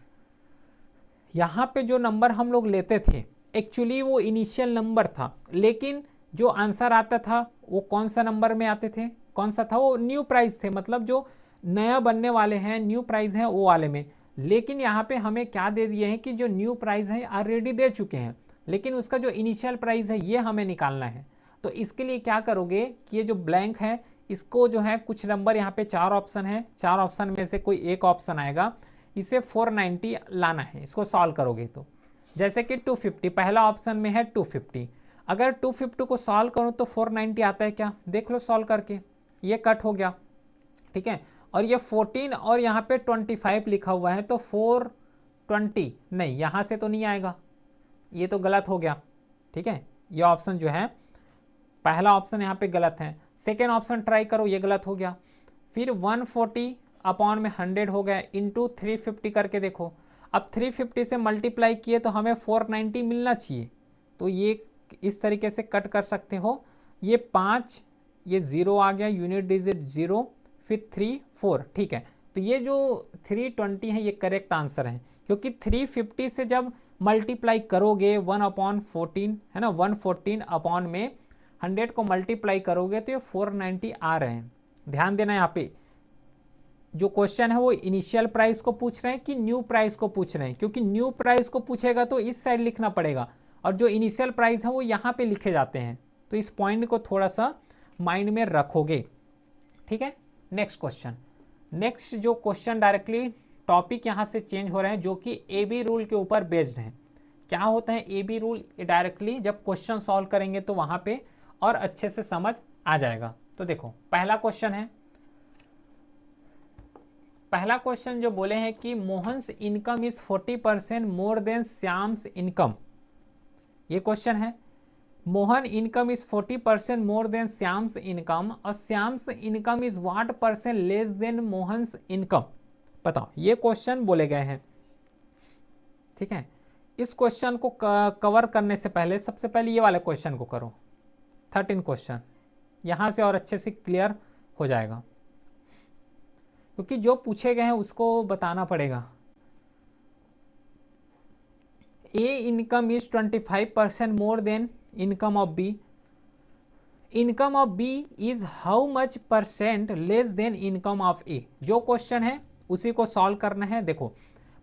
यहाँ पे जो नंबर हम लोग लेते थे एक्चुअली वो इनिशियल नंबर था, लेकिन जो आंसर आता था वो कौन सा नंबर में आते थे, कौन सा था, वो न्यू प्राइस थे, मतलब जो नया बनने वाले हैं, न्यू प्राइस है वो वाले में। लेकिन यहाँ पे हमें क्या दे दिए हैं कि जो न्यू प्राइस है ऑलरेडी दे चुके हैं, लेकिन उसका जो इनिशियल प्राइस है ये हमें निकालना है। तो इसके लिए क्या करोगे कि ये जो ब्लैंक है इसको जो है कुछ नंबर, यहाँ पे 4 ऑप्शन है, 4 ऑप्शन में से कोई एक ऑप्शन आएगा, इसे 490 लाना है। इसको सॉल्व करोगे तो जैसे कि 250 पहला ऑप्शन में है 250, अगर 250 को सॉल्व करो तो 490 आता है क्या, देख लो सॉल्व करके, ये कट हो गया, ठीक है। और ये 14 और यहाँ पे 25 लिखा हुआ है, तो 420 नहीं, यहाँ से तो नहीं आएगा, ये तो गलत हो गया, ठीक है। ये ऑप्शन जो है पहला ऑप्शन यहाँ पे गलत है, सेकेंड ऑप्शन ट्राई करो, ये गलत हो गया। फिर 140 अपॉन में 100 हो गया, इंटू 350 करके देखो, अब 350 से मल्टीप्लाई किए तो हमें 490 मिलना चाहिए, तो ये इस तरीके से कट कर सकते हो। ये 5, ये 0 आ गया, यूनिट डिजिट 0, फिर 3 4, ठीक है। तो ये जो 320 है ये करेक्ट आंसर है, क्योंकि 350 से जब मल्टीप्लाई करोगे 1/14 है ना, 114 अपॉन में 100 को मल्टीप्लाई करोगे तो ये 490 आ रहे हैं। ध्यान देना, यहाँ पे जो क्वेश्चन है वो इनिशियल प्राइस को पूछ रहे हैं कि न्यू प्राइस को पूछ रहे हैं, क्योंकि न्यू प्राइस को पूछेगा तो इस साइड लिखना पड़ेगा, और जो इनिशियल प्राइस है वो यहाँ पे लिखे जाते हैं। तो इस पॉइंट को थोड़ा सा माइंड में रखोगे, ठीक है। नेक्स्ट क्वेश्चन, नेक्स्ट जो क्वेश्चन डायरेक्टली टॉपिक यहाँ से चेंज हो रहे हैं जो कि ए बी रूल के ऊपर बेस्ड हैं। क्या होता है ए बी रूल? डायरेक्टली जब क्वेश्चन सॉल्व करेंगे तो वहाँ पे और अच्छे से समझ आ जाएगा। तो देखो पहला क्वेश्चन है, पहला क्वेश्चन जो बोले हैं कि Mohan's income is 40% more than Shyam's income. ये क्वेश्चन है, Mohan income is 40% more than Shyam's income और Shyam's income is what percent less than Mohan's income. बताओ, ये क्वेश्चन बोले गए हैं। ठीक है, इस क्वेश्चन को कवर करने से पहले सबसे पहले ये वाले क्वेश्चन को करो, 13 क्वेश्चन, यहां से और अच्छे से क्लियर हो जाएगा, क्योंकि जो पूछे गए हैं उसको बताना पड़ेगा। A income is 25% more than income of B. Income of B is how much percent less than income of A. जो क्वेश्चन है उसी को सॉल्व करना है। देखो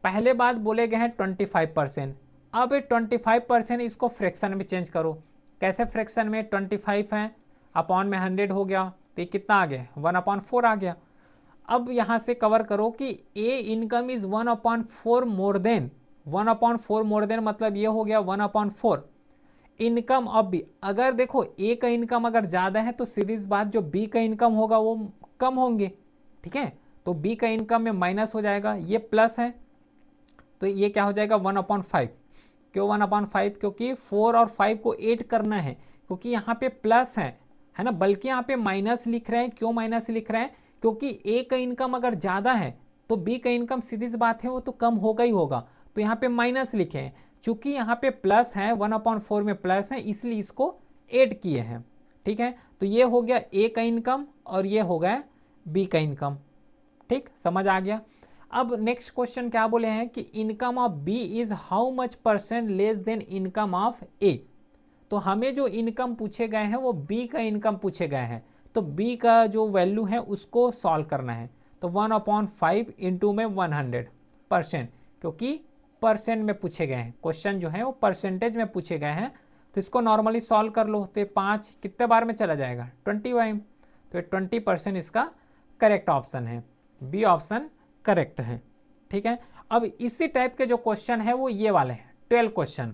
पहले बात बोले गए हैं 25%, अब 25% इसको फ्रैक्शन में चेंज करो। कैसे फ्रैक्शन में? 25 है अपॉन में 100 हो गया, तो ये कितना आ गया? 1/4 आ गया। अब यहाँ से कवर करो कि A income is 1/4 more than, 1/4 more than मतलब ये हो गया 1/4 इनकम ऑफ बी। अगर देखो ए का इनकम अगर ज़्यादा है तो सीधी बात जो बी का इनकम होगा वो कम होंगे। ठीक है, तो बी का इनकम में माइनस हो जाएगा, ये प्लस है तो ये क्या हो जाएगा 1/5। क्यों 1/5? क्योंकि 4 और 5 को ऐड करना है, क्योंकि यहाँ पे प्लस है ना, बल्कि यहाँ पे माइनस लिख रहे हैं। क्यों माइनस लिख रहे हैं? क्योंकि ए का इनकम अगर ज़्यादा है तो बी का इनकम सीधी सी बात है वो तो कम होगा ही होगा, तो यहाँ पे माइनस लिखे हैं। चूंकि यहाँ पे प्लस है, 1/4 में प्लस है, इसलिए इसको ऐड किए हैं। ठीक है, तो ये हो गया ए का इनकम और ये हो गया बी का इनकम। ठीक, समझ आ गया। अब नेक्स्ट क्वेश्चन क्या बोले हैं कि income of B is how much percent less than income of A. तो हमें जो इनकम पूछे गए हैं वो बी का इनकम पूछे गए हैं, तो बी का जो वैल्यू है उसको सॉल्व करना है। तो 1/5 इंटू में 100%, क्योंकि परसेंट में पूछे गए हैं, क्वेश्चन जो है वो परसेंटेज में पूछे गए हैं, तो इसको नॉर्मली सॉल्व कर लो। तो 5 कितने बार में चला जाएगा? 20 बार। तो 20% इसका करेक्ट ऑप्शन है, बी ऑप्शन करेक्ट है। ठीक है, अब इसी टाइप के जो क्वेश्चन है वो ये वाले हैं 12 क्वेश्चन,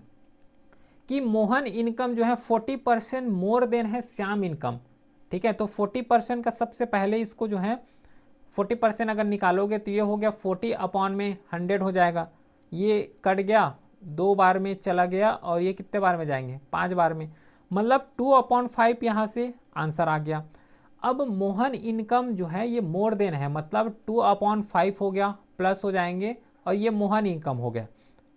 कि मोहन इनकम जो है 40% मोर देन है श्याम इनकम। ठीक है, तो 40% का सबसे पहले इसको जो है 40% अगर निकालोगे तो ये हो गया 40/100 हो जाएगा, ये कट गया, 2 बार में चला गया, और ये कितने बार में जाएंगे? 5 बार में, मतलब 2/5 यहाँ से आंसर आ गया। अब मोहन इनकम जो है ये मोर देन है, मतलब 2/5 हो गया, प्लस हो जाएंगे, और ये मोहन इनकम हो गया।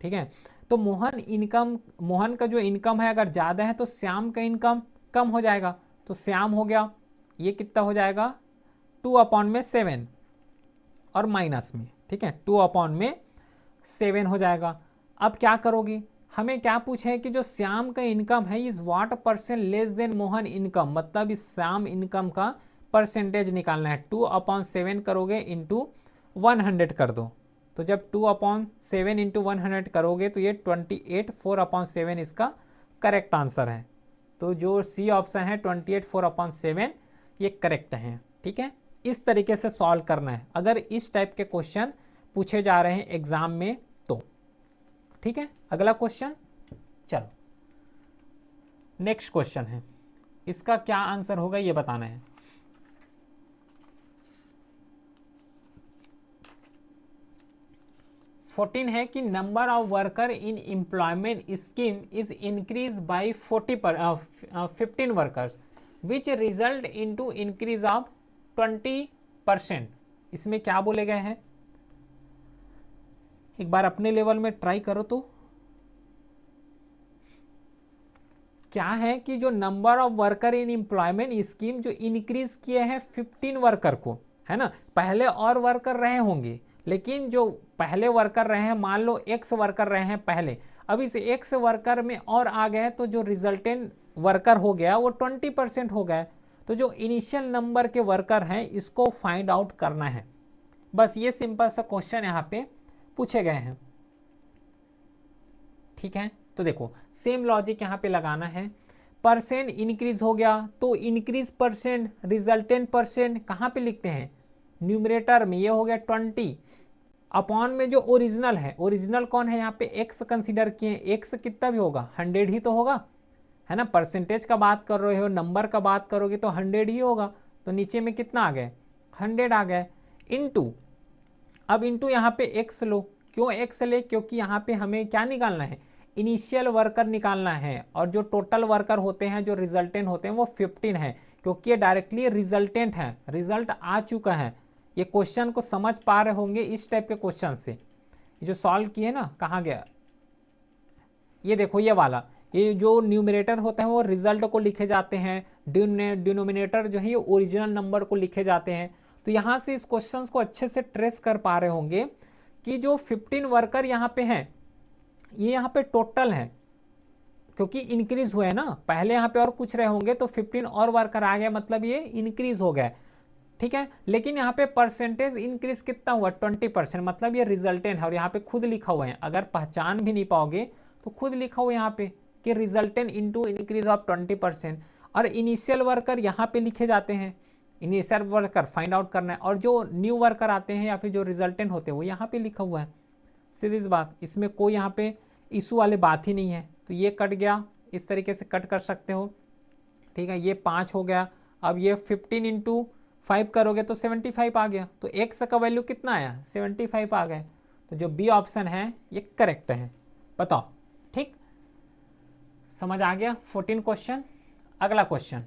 ठीक है, तो मोहन का जो इनकम है अगर ज़्यादा है तो श्याम का इनकम कम हो जाएगा, तो श्याम हो गया, ये कितना हो जाएगा? 2/7 और माइनस में। ठीक है, 2/7 हो जाएगा। अब क्या करोगी? हमें क्या पूछे कि जो श्याम का इनकम है इस what percent less then Mohan income, मतलब इस श्याम इनकम का परसेंटेज निकालना है। 2/7 करोगे इंटू 100 कर दो, तो जब 2/7 इंटू 100 करोगे तो ये 28 4/7 इसका करेक्ट आंसर है। तो जो सी ऑप्शन है 28 4/7 ये करेक्ट है। ठीक है, इस तरीके से सॉल्व करना है अगर इस टाइप के क्वेश्चन पूछे जा रहे हैं एग्जाम में तो। ठीक है, अगला क्वेश्चन, चलो नेक्स्ट क्वेश्चन है, इसका क्या आंसर होगा ये बताना है। फोर्टीन है कि number of worker in employment scheme is increase by 15 workers which result into increase of 20%। इसमें क्या बोले गए हैं? एक बार अपने लेवल में ट्राई करो तो क्या है कि जो number of worker in employment scheme जो इंक्रीज किए हैं 15 वर्कर को, है ना। पहले और वर्कर रहे होंगे, लेकिन जो पहले वर्कर रहे हैं, मान लो एक्स वर्कर रहे हैं पहले, अब इस एक्स वर्कर में और आ गए तो जो रिजल्टेंट वर्कर हो गया वो 20% हो गया। तो जो इनिशियल नंबर के वर्कर हैं इसको फाइंड आउट करना है, बस ये सिंपल सा क्वेश्चन यहाँ पे पूछे गए हैं। ठीक है, तो देखो सेम लॉजिक यहाँ पे लगाना है। परसेंट इंक्रीज हो गया तो इंक्रीज परसेंट रिजल्टेंट परसेंट कहाँ पे लिखते हैं? न्यूमरेटर में, ये हो गया 20, अपॉन में जो ओरिजिनल है, ओरिजिनल कौन है यहाँ पे, एक्स कंसीडर किए, एक्स कितना भी होगा 100 ही तो होगा, है ना। परसेंटेज का बात कर रहे हो, नंबर का बात करोगे तो 100 ही होगा। तो नीचे में कितना आ गए, 100 आ गए, इनटू, अब इनटू यहाँ पे एक्स लो। क्यों एक्स ले, क्योंकि यहाँ पे हमें क्या निकालना है, इनिशियल वर्कर निकालना है, और जो टोटल वर्कर होते हैं, जो रिजल्टेंट होते हैं वो 15 है, क्योंकि ये डायरेक्टली रिजल्टेंट है, रिजल्ट आ चुका है। ये क्वेश्चन को समझ पा रहे होंगे इस टाइप के क्वेश्चन से। ये जो सॉल्व किए ना, कहाँ गया, ये देखो ये वाला, ये जो न्यूमरेटर होता है वो रिजल्ट को लिखे जाते हैं, डिनोमिनेटर जो है ये ओरिजिनल नंबर को लिखे जाते हैं। तो यहाँ से इस क्वेश्चन को अच्छे से ट्रेस कर पा रहे होंगे कि जो 15 वर्कर यहाँ पे हैं, ये यहाँ पे टोटल है, क्योंकि इंक्रीज हुए हैं ना, पहले यहाँ पे और कुछ रहे होंगे तो 15 और वर्कर आ गया, मतलब ये इंक्रीज हो गया, ठीक है। लेकिन यहाँ पे परसेंटेज इंक्रीज कितना हुआ, 20%, मतलब ये रिजल्टेंट है, और यहाँ पे खुद लिखा हुआ है, अगर पहचान भी नहीं पाओगे तो खुद लिखा हुआ है यहाँ पे कि रिजल्टेंट इनटू इंक्रीज ऑफ 20%। और इनिशियल वर्कर यहाँ पे लिखे जाते हैं, इनिशियल वर्कर फाइंड आउट करना है, और जो न्यू वर्कर आते हैं या फिर जो रिजल्टेंट होते हैं वो यहाँ पे लिखा हुआ है। सीधी सी बात, इसमें कोई यहाँ पे इशू वाली बात ही नहीं है। तो ये कट गया, इस तरीके से कट कर सकते हो, ठीक है। ये 5 हो गया, अब ये 15 इंटू 5 करोगे तो 75 आ गया, तो एक्स का वैल्यू कितना आया, 75 आ गए। तो जो बी ऑप्शन है ये करेक्ट है, बताओ, ठीक, समझ आ गया। 14 क्वेश्चन। अगला क्वेश्चन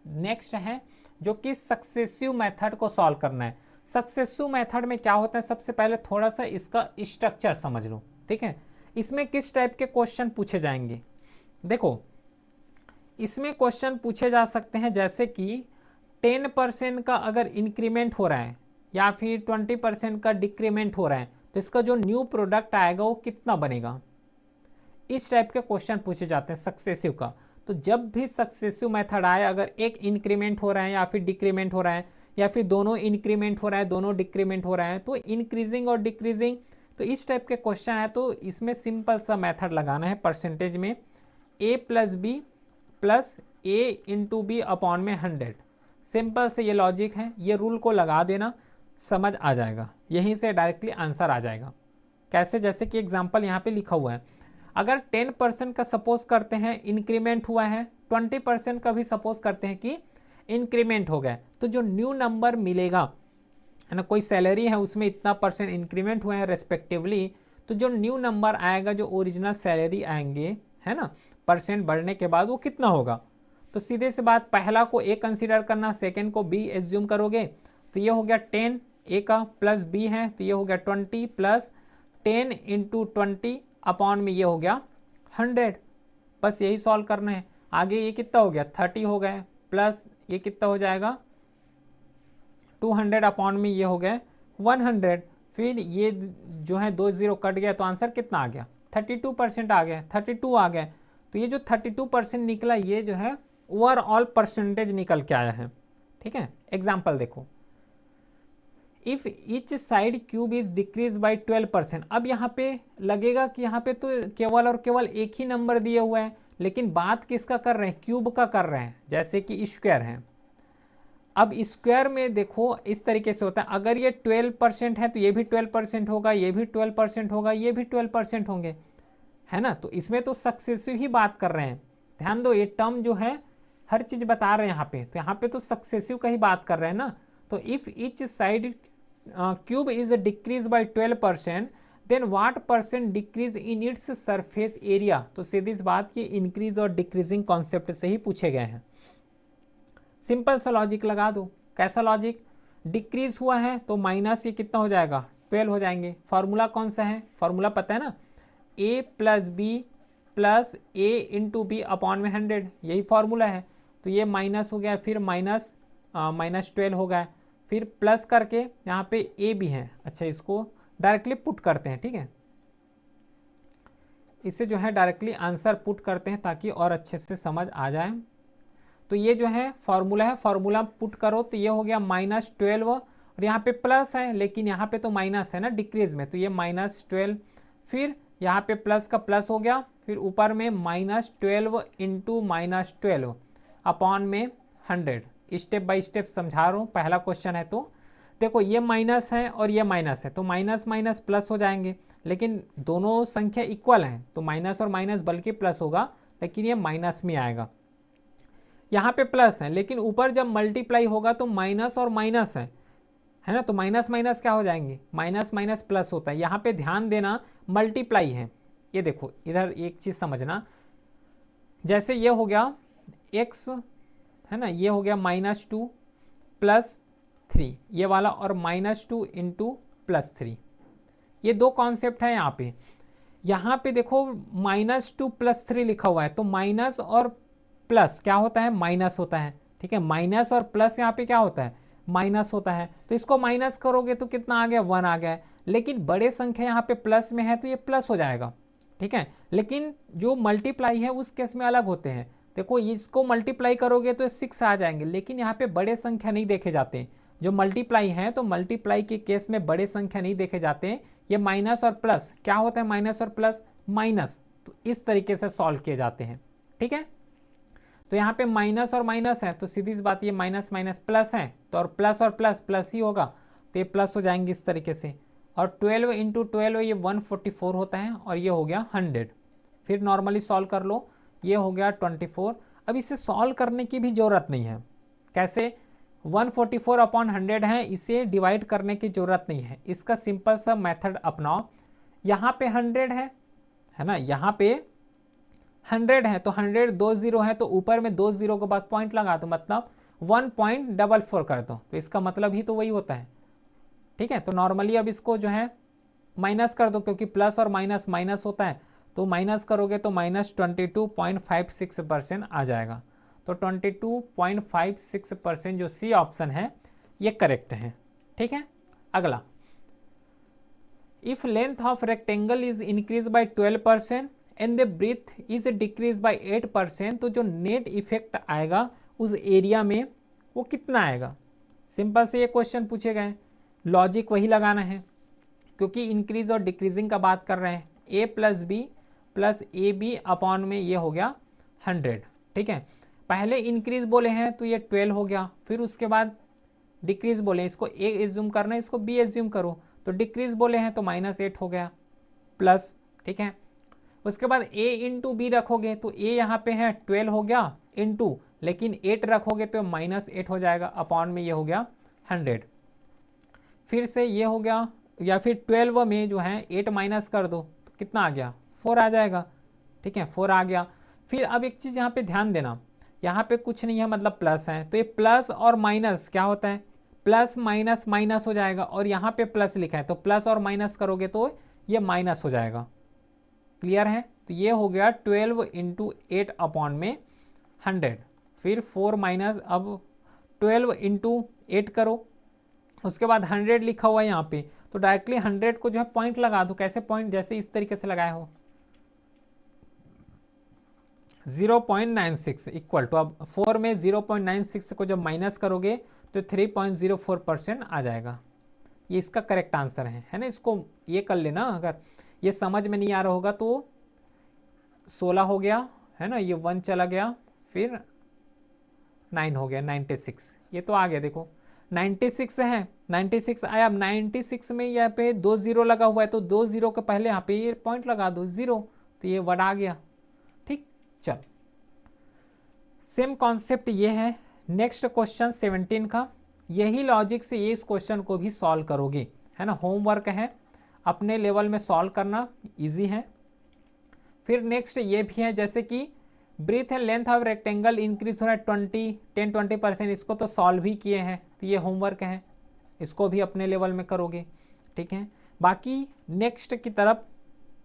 नेक्स्ट है जो कि सक्सेसिव मेथड को सॉल्व करना है। सक्सेसिव मेथड में क्या होता है, सबसे पहले थोड़ा सा इसका स्ट्रक्चर समझ लो, ठीक है। इसमें किस टाइप के क्वेश्चन पूछे जाएंगे, देखो इसमें क्वेश्चन पूछे जा सकते हैं जैसे कि 10% का अगर इंक्रीमेंट हो रहा है या फिर 20% का डिक्रीमेंट हो रहा है तो इसका जो न्यू प्रोडक्ट आएगा वो कितना बनेगा, इस टाइप के क्वेश्चन पूछे जाते हैं सक्सेसिव का। तो जब भी सक्सेसिव मेथड आए, अगर एक इंक्रीमेंट हो रहा है या फिर डिक्रीमेंट हो रहा है या फिर दोनों इंक्रीमेंट हो रहा है दोनों डिक्रीमेंट हो रहा है, तो इंक्रीजिंग और डिक्रीजिंग, तो इस टाइप के क्वेश्चन है तो इसमें सिंपल सा मेथड लगाना है परसेंटेज में, a plus B plus A into B upon में 100। सिंपल से ये लॉजिक है, ये रूल को लगा देना, समझ आ जाएगा, यहीं से डायरेक्टली आंसर आ जाएगा। कैसे, जैसे कि एग्जांपल यहाँ पे लिखा हुआ है, अगर 10% का सपोज करते हैं इंक्रीमेंट हुआ है, 20% का भी सपोज करते हैं कि इंक्रीमेंट हो गया, तो जो न्यू नंबर मिलेगा, है ना, कोई सैलरी है उसमें इतना परसेंट इंक्रीमेंट हुआ है रेस्पेक्टिवली, तो जो न्यू नंबर आएगा, जो ओरिजिनल सैलरी आएंगे, है ना, परसेंट बढ़ने के बाद वो कितना होगा। तो सीधे से बात, पहला को ए कंसीडर करना, सेकेंड को बी एज्यूम करोगे, तो ये हो गया 10 ए का, प्लस बी है तो ये हो गया 20 प्लस 10 इंटू 20 अपॉन में ये हो गया 100। बस यही सॉल्व करना है। आगे ये कितना हो गया 30 हो गया, प्लस ये कितना हो जाएगा 200 अपॉन में ये हो गया 100। फिर ये जो है 2 0 कट गया, तो आंसर कितना आ गया 32% आ गया, 32 आ गया। तो ये जो 32% निकला, ये जो है ओवरऑल परसेंटेज निकल के आया है, ठीक है। एग्जाम्पल देखो, if each side cube is decrease by 12%। अब यहाँ पे लगेगा कि यहाँ पे तो केवल और केवल एक ही नंबर दिया हुआ है, लेकिन बात किसका कर रहे हैं, क्यूब का कर रहे हैं, जैसे कि स्क्वायर है। अब स्क्वायर में देखो इस तरीके से होता है, अगर ये 12% है तो ये भी 12% होगा, ये भी 12% होगा, ये भी 12% होंगे, है ना। तो इसमें तो सक्सेसिव ही बात कर रहे हैं, ध्यान दो, ये टर्म जो है हर चीज बता रहे हैं यहाँ पे, तो यहाँ पे तो सक्सेसिव का ही बात कर रहे हैं ना। तो if each side cube is decrease by 12%, then what percent decrease in its surface area. तो सीधी सी बात, ये इंक्रीज और डिक्रीजिंग कॉन्सेप्ट से ही पूछे गए हैं। सिंपल सा लॉजिक लगा दो। कैसा लॉजिक, डिक्रीज हुआ है तो माइनस ये कितना हो जाएगा 12 हो जाएंगे। फॉर्मूला कौन सा है, फॉर्मूला पता है ना, a plus B plus A into B upon में 100, यही फॉर्मूला है। तो ये माइनस हो गया, फिर माइनस 12 हो गया, फिर प्लस करके यहाँ पे ए भी है। अच्छा, इसको डायरेक्टली पुट करते हैं, ठीक है, इसे जो है डायरेक्टली आंसर पुट करते हैं ताकि और अच्छे से समझ आ जाए। तो ये जो है फॉर्मूला है, फॉर्मूला पुट करो तो ये हो गया -12, और यहाँ पे प्लस है लेकिन यहाँ पे तो माइनस है ना डिक्रीज में, तो ये -12, फिर यहाँ पे प्लस का प्लस हो गया, फिर ऊपर में -12 इंटू -12 अपॉन में 100। स्टेप बाय स्टेप समझा रहा हूँ, पहला क्वेश्चन है तो देखो ये माइनस है और ये माइनस है, तो माइनस माइनस प्लस हो जाएंगे, लेकिन दोनों संख्या इक्वल हैं तो माइनस और माइनस बल्कि प्लस होगा, लेकिन ये माइनस में आएगा। यहाँ पे प्लस है, लेकिन ऊपर जब मल्टीप्लाई होगा तो माइनस और माइनस है ना, तो माइनस माइनस क्या हो जाएंगे, माइनस माइनस प्लस होता है। यहाँ पे ध्यान देना मल्टीप्लाई है, ये देखो इधर एक चीज समझना, जैसे ये हो गया x है ना, ये हो गया -2 + 3 ये वाला, और -2 × +3, ये दो कॉन्सेप्ट है यहाँ पे। यहाँ पे देखो -2 + 3 लिखा हुआ है, तो माइनस और प्लस क्या होता है, माइनस होता है, ठीक है। माइनस और प्लस यहाँ पे क्या होता है, माइनस होता है, तो इसको माइनस करोगे तो कितना आ गया, 1 आ गया है। लेकिन बड़े संख्या यहाँ पे प्लस में है तो ये प्लस हो जाएगा, ठीक है। लेकिन जो मल्टीप्लाई है उस केस में अलग होते हैं। देखो इसको मल्टीप्लाई करोगे तो 6 आ जाएंगे, लेकिन यहाँ पे बड़े संख्या नहीं देखे जाते हैं। जो मल्टीप्लाई हैं तो मल्टीप्लाई के केस में बड़े संख्या नहीं देखे जाते हैं। ये माइनस और प्लस क्या होता है, माइनस और प्लस माइनस, तो इस तरीके से सॉल्व किए जाते हैं, ठीक है। तो यहाँ पे माइनस और माइनस है तो सीधी सी बात, ये माइनस माइनस प्लस है, तो और प्लस प्लस ही होगा, तो ये प्लस हो जाएंगे इस तरीके से। और 12 × 12 ये 144 होता है, और ये हो गया 100। फिर नॉर्मली सॉल्व कर लो, ये हो गया 24। अब इसे सॉल्व करने की भी ज़रूरत नहीं है। कैसे, 144/100 है, इसे डिवाइड करने की ज़रूरत नहीं है। इसका सिंपल सा मेथड अपनाओ। यहाँ पे 100 है ना, यहाँ पे 100 है तो 100 2 0 है, तो ऊपर में 2 0 के बाद पॉइंट लगा दो, मतलब 1.44 कर दो, तो इसका मतलब ही तो वही होता है, ठीक है। तो नॉर्मली अब इसको जो है माइनस कर दो, क्योंकि प्लस और माइनस माइनस होता है, तो माइनस करोगे तो -22.56% आ जाएगा। तो 22.56% जो सी ऑप्शन है ये करेक्ट है, ठीक है। अगला, if length of rectangle is increase by 12% and the breadth is decrease by 8%, तो जो नेट इफेक्ट आएगा उस एरिया में वो कितना आएगा। सिंपल से ये क्वेश्चन पूछे गए, लॉजिक वही लगाना है, क्योंकि इंक्रीज और डिक्रीजिंग का बात कर रहे हैं। a + b + ab अपॉन में ये हो गया 100, ठीक है। पहले इंक्रीज बोले हैं तो ये 12 हो गया, फिर उसके बाद डिक्रीज बोले, इसको a एज्यूम करना है, इसको b एज्यूम करो, तो डिक्रीज बोले हैं तो -8 हो गया प्लस, ठीक है। उसके बाद a × b रखोगे तो a यहाँ पे है 12 हो गया इंटू, लेकिन 8 रखोगे तो -8 हो जाएगा, अपॉन में ये हो गया 100। फिर से ये हो गया, या फिर 12 में जो है 8 माइनस कर दो तो कितना आ गया, 4 आ जाएगा, ठीक है, 4 आ गया। फिर अब एक चीज़ यहाँ पे ध्यान देना, यहाँ पे कुछ नहीं है मतलब प्लस है, तो ये प्लस और माइनस क्या होता है, प्लस माइनस माइनस हो जाएगा, और यहाँ पे प्लस लिखा है तो प्लस और माइनस करोगे तो ये माइनस हो जाएगा। क्लियर है, तो ये हो गया 12 × 8 अपॉन में 100। फिर 4 माइनस, अब 12 × 8 करो, उसके बाद 100 लिखा हुआ है यहाँ पे, तो डायरेक्टली 100 को जो है पॉइंट लगा दो। कैसे पॉइंट, जैसे इस तरीके से लगाए हो, 0.96 इक्वल टू, अब 4 में 0.96 को जब माइनस करोगे तो 3.04% आ जाएगा। ये इसका करेक्ट आंसर है ना। इसको ये कर लेना, अगर ये समझ में नहीं आ रहा होगा तो 16 हो गया है ना, ये 1 चला गया, फिर 9 हो गया, 96, ये तो आ गया। देखो 96 है, 96 आया। अब 96 में यहाँ पे 2 0 लगा हुआ है, तो 2 0 के पहले यहाँ पे ये पॉइंट लगा दो 0, तो ये वर्ड आ गया, ठीक। चल, सेम कॉन्सेप्ट ये है। नेक्स्ट क्वेश्चन 17 का, यही लॉजिक से ये इस क्वेश्चन को भी सॉल्व करोगे, है ना। होमवर्क है, अपने लेवल में सॉल्व करना इजी है। फिर नेक्स्ट ये भी है, जैसे कि breadth and length of rectangle increase हो रहा है 10-20%, इसको तो सॉल्व ही किए हैं, तो ये होमवर्क है, इसको भी अपने लेवल में करोगे, ठीक है। बाकी नेक्स्ट की तरफ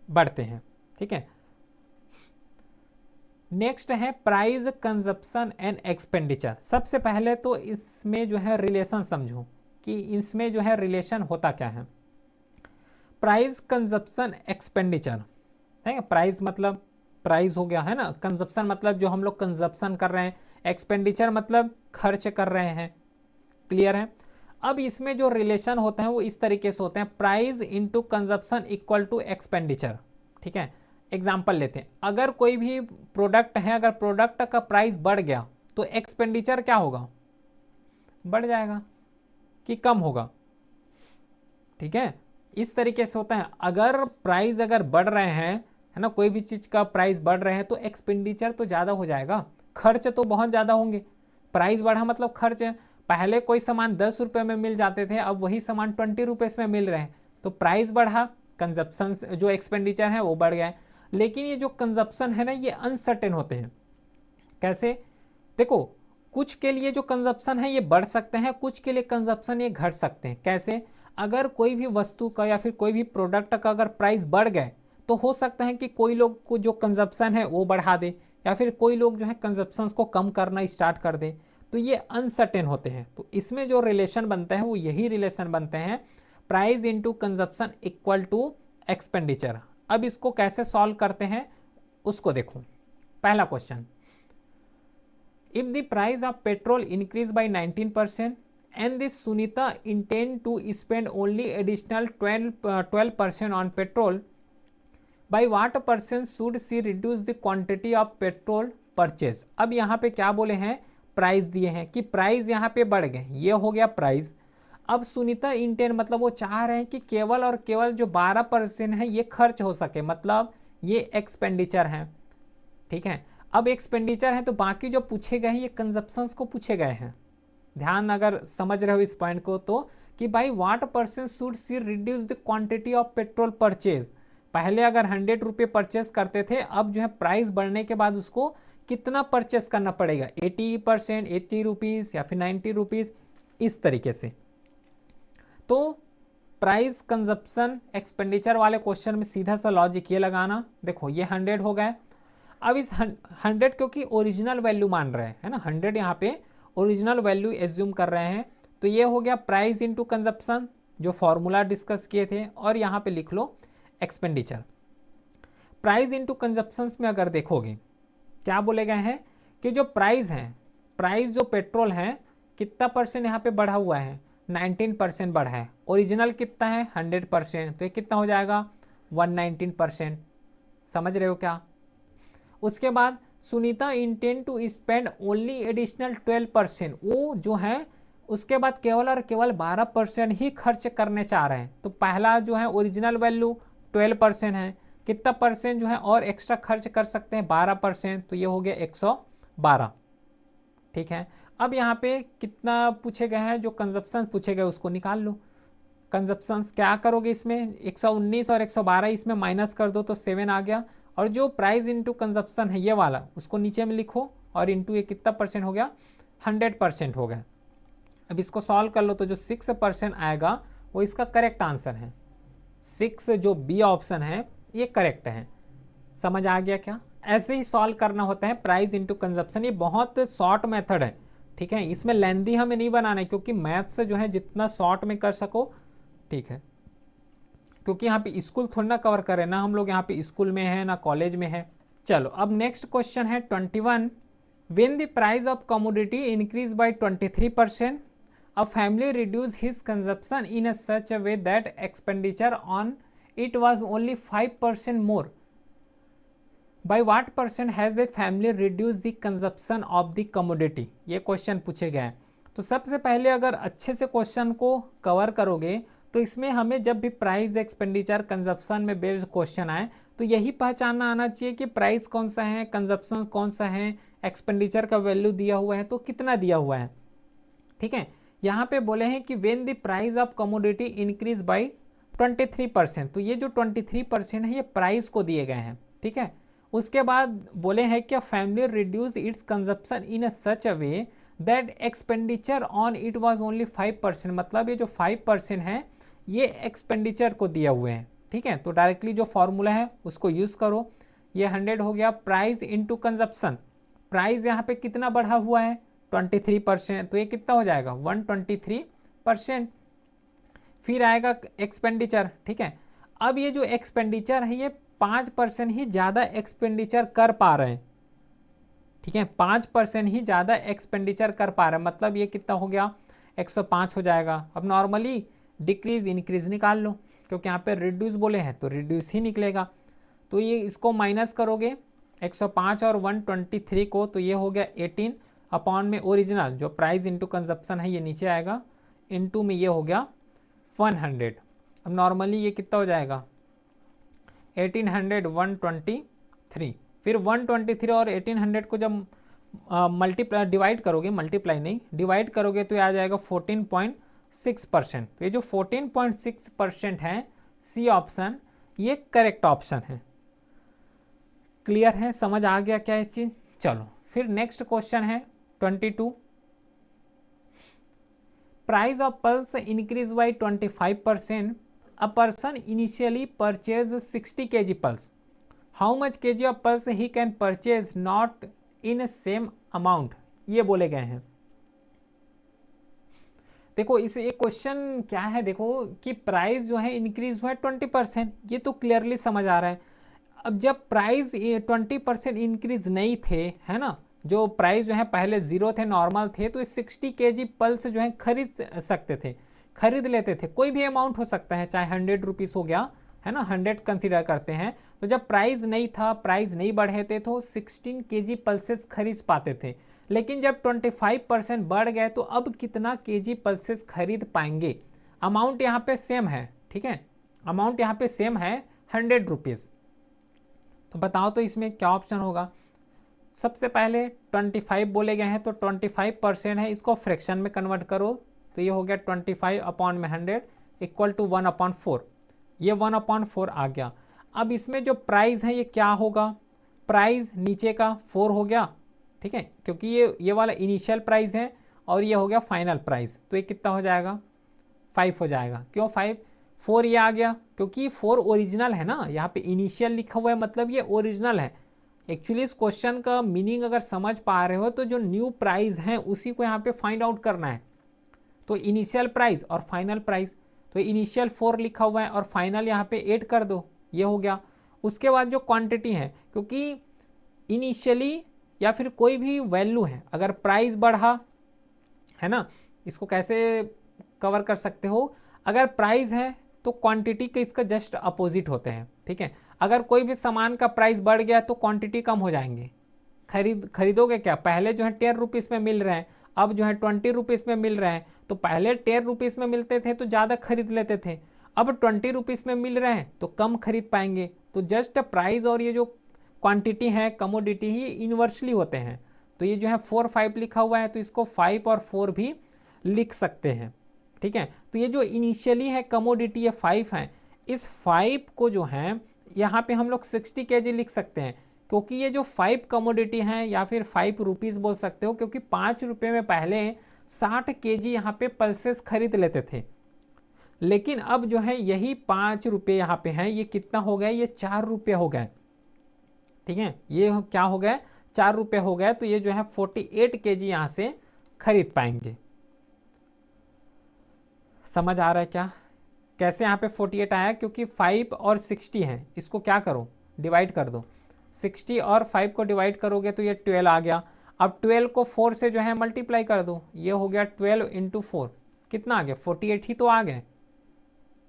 बढ़ते हैं, ठीक है। नेक्स्ट है प्राइस, कंजप्शन एंड एक्सपेंडिचर। सबसे पहले तो इसमें जो है रिलेशन समझो कि इसमें जो है रिलेशन होता क्या है। प्राइस, कंजप्शन, एक्सपेंडिचर, है। प्राइस मतलब प्राइस हो गया, है ना। कंजप्शन मतलब जो हम लोग कंजप्शन कर रहे हैं, एक्सपेंडिचर मतलब खर्च कर रहे हैं। क्लियर है। अब इसमें जो रिलेशन होते हैं वो इस तरीके से होते हैं, price into consumption equal to expenditure, ठीक है। एग्जाम्पल लेते हैं, अगर कोई भी प्रोडक्ट है, अगर प्रोडक्ट का प्राइस बढ़ गया तो एक्सपेंडिचर क्या होगा, बढ़ जाएगा कि कम होगा, ठीक है, इस तरीके से होता है। अगर प्राइस अगर बढ़ रहे हैं, है ना, कोई भी चीज़ का प्राइस बढ़ रहे हैं तो एक्सपेंडिचर तो ज़्यादा हो जाएगा, खर्च तो बहुत ज़्यादा होंगे। प्राइस बढ़ा मतलब खर्च है। पहले कोई सामान 10 रुपये में मिल जाते थे, अब वही सामान 20 रुपीज़ में मिल रहे हैं, तो प्राइस बढ़ा, कंजप्शन जो एक्सपेंडिचर है वो बढ़ गया है। लेकिन ये जो कंजप्शन है ना, ये अनसर्टेन होते हैं। कैसे? देखो, कुछ के लिए जो कंजप्शन है ये बढ़ सकते हैं, कुछ के लिए कंजप्शन ये घट सकते हैं। कैसे? अगर कोई भी वस्तु का या फिर कोई भी प्रोडक्ट का अगर प्राइस बढ़ गए तो हो सकता है कि कोई लोग को जो कंजप्शन है वो बढ़ा दे, या फिर कोई लोग जो है कंजप्शन को कम करना स्टार्ट कर दे। तो ये अनसर्टेन होते हैं। तो इसमें जो रिलेशन बनते हैं वो यही रिलेशन बनते हैं, price into consumption equal to expenditure. अब इसको कैसे सॉल्व करते हैं उसको देखो। पहला question, if the price of petrol increase by 19% and this Sunita intend to spend only additional 12% on petrol, by what percent should she reduce the quantity of petrol purchase? अब यहाँ पे क्या बोले हैं, प्राइस दिए हैं कि प्राइस यहाँ पे बढ़ गए, ये हो गया प्राइस। अब सुनीता इंटेंट मतलब वो चाह रहे हैं कि केवल और केवल जो 12% है ये खर्च हो सके, मतलब ये एक्सपेंडिचर है। ठीक है, अब एक्सपेंडिचर है तो बाकी जो पूछे गए हैं ये कंजप्शंस को पूछे गए हैं। ध्यान अगर समझ रहे हो इस पॉइंट को तो, कि भाई what percent should see reduce the quantity of petrol purchase. पहले अगर 100 रुपये परचेस करते थे, अब जो है प्राइस बढ़ने के बाद उसको कितना परचेस करना पड़ेगा, 80%, 80 रुपीज़ या फिर 90 रुपीज़, इस तरीके से। तो प्राइस कंजप्शन एक्सपेंडिचर वाले क्वेश्चन में सीधा सा लॉजिक ये लगाना, देखो ये 100 हो गए। अब इस 100 क्योंकि ओरिजिनल वैल्यू मान रहे हैं, है ना, 100 यहाँ पे ओरिजिनल वैल्यू एज्यूम कर रहे हैं, तो ये हो गया प्राइस इनटू कंजप्शन, जो फॉर्मूला डिस्कस किए थे, और यहाँ पे लिख लो एक्सपेंडिचर। प्राइस इनटू कंजप्शन में अगर देखोगे क्या बोले गए हैं कि जो प्राइस है, प्राइस जो पेट्रोल है कितना परसेंट यहाँ पे बढ़ा हुआ है, 19% बढ़ा है। ओरिजिनल कितना है 100%, तो ये कितना हो जाएगा 119%। समझ रहे हो क्या? उसके बाद Sunita intend to spend only additional 12%, वो जो है उसके बाद केवल और केवल 12% ही खर्च करने चाह रहे हैं। तो पहला जो है ओरिजिनल वैल्यू 12% है, कितना परसेंट जो है और एक्स्ट्रा खर्च कर सकते हैं 12%, तो ये हो गया 112। ठीक है, अब यहाँ पे कितना पूछे गए हैं, जो कंजप्शन पूछे गए उसको निकाल लो। कंजप्शन क्या करोगे, इसमें 119 और 112 इसमें माइनस कर दो तो 7 आ गया, और जो प्राइस इंटू कंजप्शन है ये वाला उसको नीचे में लिखो, और इंटू ये कितना परसेंट हो गया 100% हो गया। अब इसको सॉल्व कर लो तो जो 6% आएगा वो इसका करेक्ट आंसर है। 6 जो बी ऑप्शन है ये करेक्ट है। समझ आ गया क्या? ऐसे ही सॉल्व करना होता है प्राइस इंटू कंजप्शन। ये बहुत शॉर्ट मेथड है, ठीक है, इसमें लेंदी हमें नहीं बनाना है, क्योंकि मैथ्स जो है जितना शॉर्ट में कर सको ठीक है, क्योंकि यहाँ पे स्कूल थोड़ी ना कवर करें ना, हम लोग यहाँ पे स्कूल में है ना कॉलेज में है। चलो अब नेक्स्ट क्वेश्चन है 21, when the price of commodity increase by 23%, a family reduced his consumption in a such a way that expenditure on it was only 5% more. By what percent has the family reduced the consumption of the commodity? ये question पूछे गए हैं। तो सबसे पहले अगर अच्छे से क्वेश्चन को कवर करोगे तो इसमें हमें जब भी प्राइस एक्सपेंडिचर कंजप्शन में बेस्ड क्वेश्चन आए तो यही पहचानना आना चाहिए कि प्राइस कौन सा है, कंजप्शन कौन सा है, एक्सपेंडिचर का वैल्यू दिया हुआ है तो कितना दिया हुआ है। ठीक है, यहाँ पे बोले हैं कि when the price of commodity increase by 23%, तो ये जो 23% है ये प्राइस को दिए गए हैं। ठीक है, उसके बाद बोले हैं कि family reduce it's consumption in a such a way that expenditure on it was only 5%, मतलब ये जो 5% है ये एक्सपेंडिचर को दिए हुए हैं। ठीक है, तो डायरेक्टली जो फॉर्मूला है उसको यूज़ करो। ये 100 हो गया प्राइस इंटू कंजप्शन। प्राइस यहाँ पे कितना बढ़ा हुआ है 23%, तो ये कितना हो जाएगा 123%। फिर आएगा एक्सपेंडिचर। ठीक है, अब ये जो एक्सपेंडिचर है ये 5% ही ज़्यादा एक्सपेंडिचर कर पा रहे हैं। ठीक है, 5% ही ज़्यादा एक्सपेंडिचर कर पा रहे हैं, मतलब ये कितना हो गया 105 हो जाएगा। अब नॉर्मली डिक्रीज इंक्रीज निकाल लो, क्योंकि यहाँ पे रिड्यूस बोले हैं तो रिड्यूस ही निकलेगा। तो ये इसको माइनस करोगे 105 और 123 को, तो ये हो गया 18 अपॉन में ओरिजिनल जो प्राइस इंटू कंजप्शन है ये नीचे आएगा, इंटू में ये हो गया 100। अब नॉर्मली ये कितना हो जाएगा 1800 123, फिर 123 और 1800 को जब मल्टीप्लाई डिवाइड करोगे, मल्टीप्लाई नहीं डिवाइड करोगे तो ये आ जाएगा 14.6%। तो ये जो 14.6% है सी ऑप्शन ये करेक्ट ऑप्शन है। क्लियर है, समझ आ गया क्या इस चीज। चलो फिर नेक्स्ट क्वेश्चन है 22। Price of pulse increase by 25%, a person initially purchase 60 kg pulse, how much kg of pulse he can purchase not in same amount, ये बोले गए हैं। देखो इस एक क्वेश्चन क्या है, देखो कि प्राइस जो है इंक्रीज हुआ है 20%, ये तो क्लियरली समझ आ रहा है। अब जब प्राइस 20% इंक्रीज नहीं थे, है ना, जो प्राइस जो है पहले जीरो थे, नॉर्मल थे, तो 60 kg पल्स जो है खरीद सकते थे, खरीद लेते थे। कोई भी अमाउंट हो सकता है, चाहे 100 रुपीज़ हो गया, है ना, 100 कंसीडर करते हैं। तो जब प्राइस नहीं था, प्राइस नहीं बढ़े थे, तो 16 kg पल्सेस खरीद पाते थे। लेकिन जब 25% बढ़ गए तो अब कितना kg पल्सेस खरीद पाएंगे। अमाउंट यहाँ पे सेम है, ठीक है, अमाउंट यहाँ पे सेम है 100 रुपीज़। तो बताओ तो इसमें क्या ऑप्शन होगा। सबसे पहले 25 बोले गए हैं, तो 25% है, इसको फ्रैक्शन में कन्वर्ट करो तो ये हो गया 25 अपॉन में 100 इक्वल टू 1/4, ये 1/4 आ गया। अब इसमें जो प्राइस है ये क्या होगा, प्राइस नीचे का 4 हो गया, ठीक है, क्योंकि ये वाला इनिशियल प्राइस है और ये हो गया फाइनल प्राइस, तो ये कितना हो जाएगा 5 हो जाएगा। क्यों 5, 4 ये आ गया क्योंकि 4 ओरिजिनल है ना, यहाँ पे इनिशियल लिखा हुआ है मतलब ये ओरिजिनल है। एक्चुअली इस क्वेश्चन का मीनिंग अगर समझ पा रहे हो तो जो न्यू प्राइस है उसी को यहाँ पे फाइंड आउट करना है। तो इनिशियल प्राइस और फाइनल प्राइस, तो इनिशियल 4 लिखा हुआ है और फाइनल यहाँ पे 8 कर दो, ये हो गया। उसके बाद जो क्वांटिटी है, क्योंकि इनिशियली या फिर कोई भी वैल्यू है, अगर प्राइस बढ़ा, है ना, इसको कैसे कवर कर सकते हो, अगर प्राइस है तो क्वांटिटी के इसका जस्ट अपोजिट होते हैं, ठीक है। अगर कोई भी सामान का प्राइस बढ़ गया तो क्वांटिटी कम हो जाएंगे, खरीदोगे क्या, पहले जो है 10 रुपीज़ में मिल रहे हैं, अब जो है 20 रुपीज़ में मिल रहे हैं। तो पहले 10 रुपीज़ में मिलते थे तो ज़्यादा खरीद लेते थे, अब 20 रुपीज़ में मिल रहे हैं तो कम खरीद पाएंगे। तो जस्ट प्राइस और ये जो क्वांटिटी है, कमोडिटी ही इन्वर्सली होते हैं। तो ये जो है 4 5 लिखा हुआ है, तो इसको 5 और 4 भी लिख सकते हैं, ठीक है। तो ये जो इनिशियली है कमोडिटी ये 5 है, इस 5 को जो है यहाँ पे हम लोग 60 kg लिख सकते हैं, क्योंकि ये जो 5 कमोडिटी हैं या फिर 5 रुपीज़ बोल सकते हो, क्योंकि 5 रुपये में पहले 60 kg यहाँ पे पल्सेस खरीद लेते थे। लेकिन अब जो है यही 5 रुपये यहाँ पे हैं, ये कितना हो गया, ये 4 रुपये हो गए, ठीक है, ये क्या हो गया 4 रुपये हो गए। तो ये जो है 48 kg यहाँ से खरीद पाएंगे। समझ आ रहा है क्या, कैसे यहाँ पे 48 आया, क्योंकि 5 और 60 है, इसको क्या करो डिवाइड कर दो, 60 और 5 को डिवाइड करोगे तो ये 12 आ गया। अब 12 को 4 से जो है मल्टीप्लाई कर दो, ये हो गया 12 × 4, कितना आ गया 48 ही तो आ गए,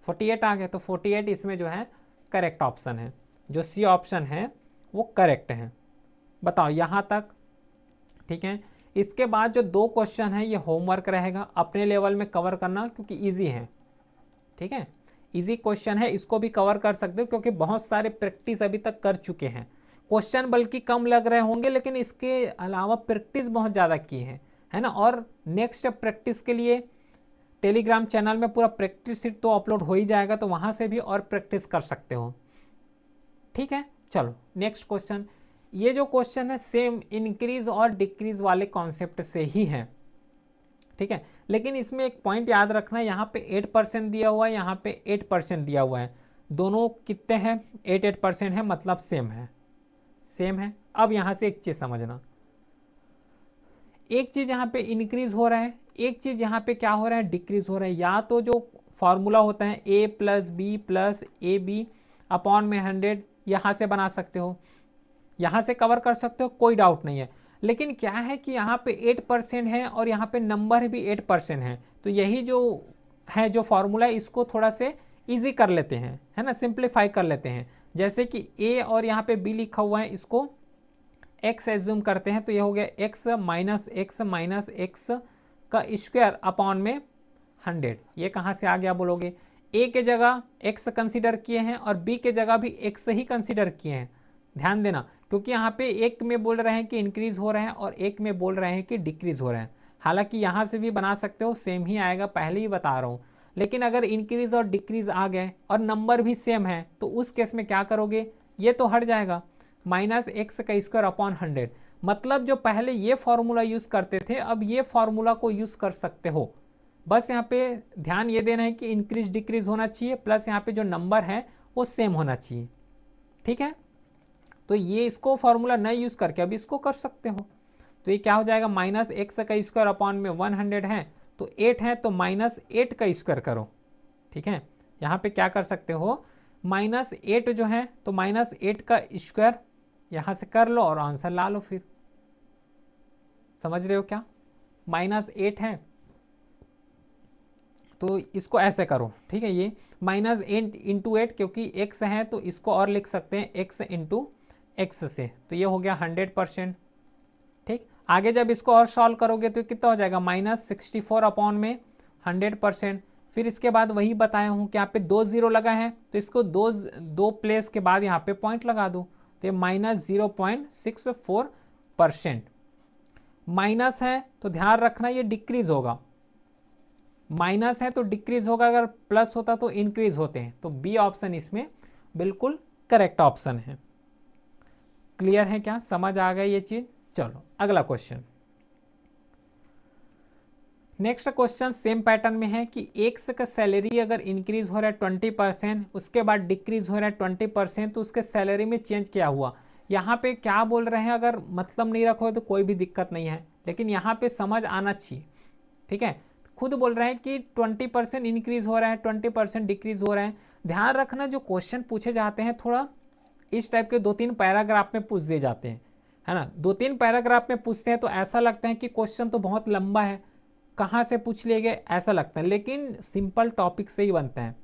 48 आ गए। तो 48 इसमें जो है करेक्ट ऑप्शन है, जो सी ऑप्शन है वो करेक्ट है। बताओ यहाँ तक, ठीक है। इसके बाद जो 2 क्वेश्चन है ये होमवर्क रहेगा, अपने लेवल में कवर करना, क्योंकि ईजी है, ठीक है, इजी क्वेश्चन है, इसको भी कवर कर सकते हो क्योंकि बहुत सारे प्रैक्टिस अभी तक कर चुके हैं। क्वेश्चन बल्कि कम लग रहे होंगे, लेकिन इसके अलावा प्रैक्टिस बहुत ज़्यादा की है ना। और नेक्स्ट प्रैक्टिस के लिए टेलीग्राम चैनल में पूरा प्रैक्टिस सीट तो अपलोड हो ही जाएगा, तो वहाँ से भी और प्रैक्टिस कर सकते हो, ठीक है। चलो नेक्स्ट क्वेश्चन, ये जो क्वेश्चन है सेम इंक्रीज और डिक्रीज वाले कॉन्सेप्ट से ही है, ठीक है। लेकिन इसमें एक पॉइंट याद रखना, यहाँ पे 8% दिया हुआ है, यहाँ पे 8% दिया हुआ है, दोनों कितने हैं 8% है, मतलब सेम है, सेम है। अब यहाँ से एक चीज़ समझना, एक चीज़ यहाँ पे इंक्रीज हो रहा है, एक चीज़ यहाँ पे क्या हो रहा है डिक्रीज हो रहा है। या तो जो फॉर्मूला होता है a + b + ab अपॉन में 100, यहाँ से बना सकते हो, यहाँ से कवर कर सकते हो, कोई डाउट नहीं है। लेकिन क्या है कि यहाँ पे 8% है और यहाँ पे नंबर भी 8% है, तो यही जो है जो फॉर्मूला है इसको थोड़ा से इजी कर लेते हैं, है ना, सिंप्लीफाई कर लेते हैं। जैसे कि a और यहाँ पे b लिखा हुआ है, इसको x एज्यूम करते हैं, तो ये हो गया x - x का स्क्वायर अपॉन में 100। ये कहाँ से आ गया बोलोगे, ए के जगह एक्स कंसीडर किए हैं और बी के जगह भी एक्स ही कंसीडर किए हैं। ध्यान देना, क्योंकि यहाँ पे एक में बोल रहे हैं कि इंक्रीज हो रहे हैं और एक में बोल रहे हैं कि डिक्रीज हो रहे हैं। हालांकि यहाँ से भी बना सकते हो, सेम ही आएगा, पहले ही बता रहा हूँ। लेकिन अगर इंक्रीज और डिक्रीज आ गए और नंबर भी सेम है तो उस केस में क्या करोगे, ये तो हट जाएगा, माइनस एक्स का स्क्वायर अपॉन 100। मतलब जो पहले ये फॉर्मूला यूज करते थे अब ये फॉर्मूला को यूज कर सकते हो। बस यहाँ पे ध्यान ये देना है कि इंक्रीज डिक्रीज होना चाहिए, प्लस यहाँ पे जो नंबर है वो सेम होना चाहिए। ठीक है, तो ये इसको फॉर्मूला नहीं यूज करके अब इसको कर सकते हो। तो ये क्या हो जाएगा, माइनस एक्स का स्क्वायर अपॉन में 100 है तो 8 है तो माइनस 8 का स्क्वायर करो। ठीक है, यहाँ पे क्या कर सकते हो, माइनस 8 जो है तो माइनस 8 का स्क्वायर यहाँ से कर लो और आंसर ला लो। फिर समझ रहे हो क्या, माइनस 8 है तो इसको ऐसे करो। ठीक है, ये माइनस 8 इंटू 8 क्योंकि एक्स है तो इसको और लिख सकते हैं एक्स इंटू एक्स से, तो ये हो गया 100%। ठीक, आगे जब इसको और सॉल्व करोगे तो कितना हो जाएगा, माइनस 64 अपॉन में 100%। फिर इसके बाद वही बताया हूँ कि यहाँ पे 2 0 लगा है तो इसको दो प्लेस के बाद यहाँ पे पॉइंट लगा दो, तो ये माइनस 0.64%। माइनस है तो ध्यान रखना ये डिक्रीज होगा, माइनस है तो डिक्रीज होगा, अगर प्लस होता तो इंक्रीज होते हैं। तो बी ऑप्शन इसमें बिल्कुल करेक्ट ऑप्शन है। क्लियर है क्या, समझ आ गई ये चीज। चलो अगला question. Next question same pattern में है कि एक्स का सैलरी अगर इंक्रीज हो रहा है 20%, उसके बाद डिक्रीज हो रहा है 20%, तो उसके सैलरी में चेंज क्या हुआ। यहाँ पे क्या बोल रहे हैं, अगर मतलब नहीं रखो तो कोई भी दिक्कत नहीं है, लेकिन यहाँ पे समझ आना चाहिए। ठीक है, खुद बोल रहे हैं कि 20% इंक्रीज हो रहा है 20% डिक्रीज हो रहा है। ध्यान रखना जो क्वेश्चन पूछे जाते हैं थोड़ा इस टाइप के 2-3 पैराग्राफ में पूछ दिए जाते हैं, है ना। 2-3 पैराग्राफ में पूछते हैं तो ऐसा लगता है कि क्वेश्चन तो बहुत लंबा है, कहाँ से पूछ लिए गए ऐसा लगता है, लेकिन सिंपल टॉपिक से ही बनते हैं।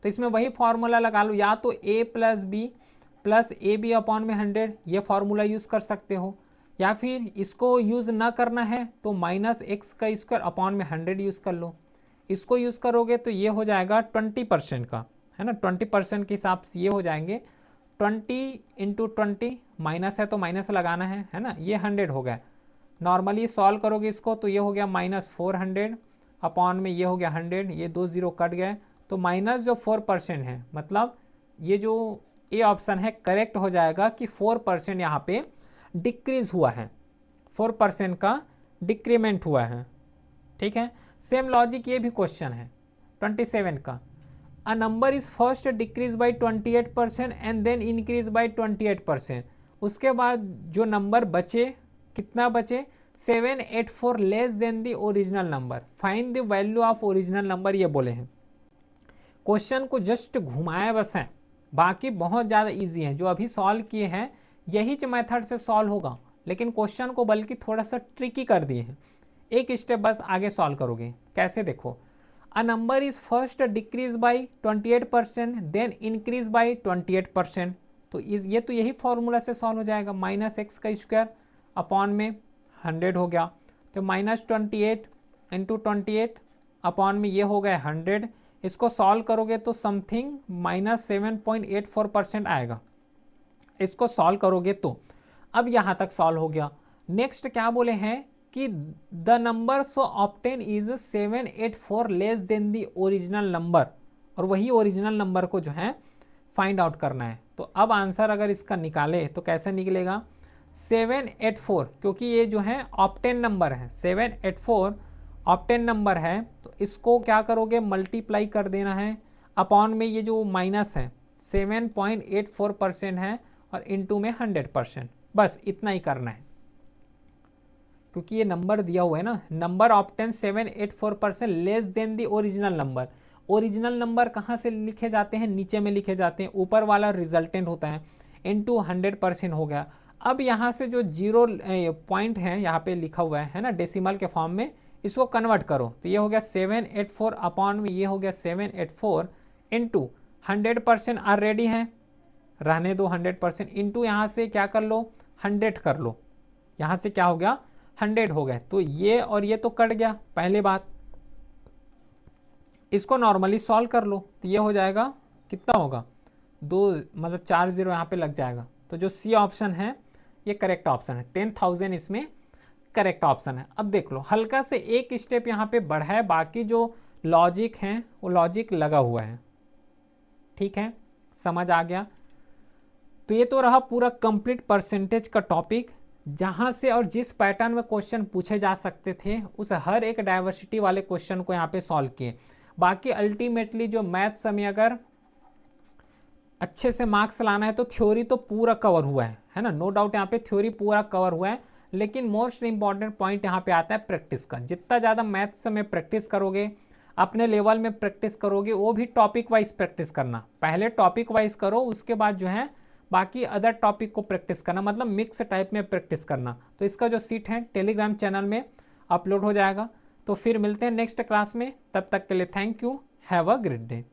तो इसमें वही फॉर्मूला लगा लो, या तो a plus B plus A B upon में 100, ये फॉर्मूला यूज कर सकते हो, या फिर इसको यूज ना करना है तो माइनस एक्स का स्क्वायर अपॉन में 100 यूज कर लो। इसको यूज करोगे तो ये हो जाएगा 20% का, है ना, 20% के हिसाब से ये हो जाएंगे 20 इंटू 20, माइनस है तो माइनस लगाना है ना, ये 100 हो गया। नॉर्मली सॉल्व करोगे इसको तो ये हो गया माइनस 400 अपॉन में ये हो गया 100, ये 2 0 कट गए तो माइनस जो 4% है, मतलब ये जो ए ऑप्शन है करेक्ट हो जाएगा कि 4% यहाँ पे डिक्रीज हुआ है, 4% का डिक्रीमेंट हुआ है। ठीक है, सेम लॉजिक ये भी क्वेश्चन है 27 का। A number is first decrease by 28% and then increase by 28%। उसके बाद जो नंबर बचे, कितना बचे, 784 less than the original number, find the value of original number, ये बोले हैं। क्वेश्चन को जस्ट घुमाए बस है, बाकी बहुत ज़्यादा इजी है। जो अभी सॉल्व किए हैं यही मेथड से सॉल्व होगा, लेकिन क्वेश्चन को बल्कि थोड़ा सा ट्रिकी कर दिए हैं। एक स्टेप बस आगे सॉल्व करोगे, कैसे देखो, a number is first decrease by 28% then increase by 28%, तो ये तो यही फॉर्मूला से सॉल्व हो जाएगा, माइनस एक्स का स्क्वायर अपॉन में 100 हो गया, तो माइनस 28 इंटू 28 अपॉन में ये हो गया 100। इसको सॉल्व करोगे तो समथिंग माइनस 7.84% आएगा, इसको सॉल्व करोगे तो। अब यहाँ तक सॉल्व हो गया। नेक्स्ट क्या बोले हैं कि the number so obtain is 784 less than the original number, और वही ओरिजिनल नंबर को जो है फाइंड आउट करना है। तो अब आंसर अगर इसका निकाले तो कैसे निकलेगा, 784, क्योंकि ये जो है ऑब्टेन नंबर है, 784 ऑब्टेन नंबर है, तो इसको क्या करोगे, मल्टीप्लाई कर देना है अपॉन में ये जो माइनस है 7.84% है और इनटू में 100%, बस इतना ही करना है। क्योंकि ये नंबर दिया हुआ है ना, number obtain 784% less then the original number. Original number कहाँ से लिखे जाते हैं, नीचे में लिखे जाते हैं, ऊपर वाला रिजल्टेंट होता है, इनटू 100% हो गया। अब यहाँ से जो जीरो पॉइंट है यहाँ पे लिखा हुआ है ना, डेसिमल के फॉर्म में, इसको कन्वर्ट करो तो ये हो गया 784 अपॉन में ये हो गया 784 इंटू 100% ऑलरेडी है, रहने दो 100%, इंटू यहाँ से क्या कर लो 100 कर लो, यहाँ से क्या हो गया 100 हो गए, तो ये और ये तो कट गया पहले बात। इसको नॉर्मली सॉल्व कर लो तो ये हो जाएगा, कितना होगा, 2 मतलब 4 0 यहाँ पे लग जाएगा। तो जो सी ऑप्शन है ये करेक्ट ऑप्शन है, 10,000 इसमें करेक्ट ऑप्शन है। अब देख लो हल्का से एक स्टेप यहाँ पे बढ़ा है, बाकी जो लॉजिक है वो लॉजिक लगा हुआ है। ठीक है, समझ आ गया। तो ये तो रहा पूरा कंप्लीट परसेंटेज का टॉपिक, जहां से और जिस पैटर्न में क्वेश्चन पूछे जा सकते थे उस हर एक डाइवर्सिटी वाले क्वेश्चन को यहाँ पे सॉल्व किए। बाकी अल्टीमेटली जो मैथ्स में अगर अच्छे से मार्क्स लाना है तो थ्योरी तो पूरा कवर हुआ है ना, नो डाउट यहाँ पे थ्योरी पूरा कवर हुआ है, लेकिन मोस्ट इंपॉर्टेंट पॉइंट यहाँ पे आता है प्रैक्टिस का। जितना ज़्यादा मैथ्स में प्रैक्टिस करोगे, अपने लेवल में प्रैक्टिस करोगे, वो भी टॉपिक वाइज प्रैक्टिस करना, पहले टॉपिक वाइज करो उसके बाद जो है बाकी अदर टॉपिक को प्रैक्टिस करना, मतलब मिक्स टाइप में प्रैक्टिस करना। तो इसका जो सीट है टेलीग्राम चैनल में अपलोड हो जाएगा। तो फिर मिलते हैं नेक्स्ट क्लास में, तब तक के लिए thank you, have a great day.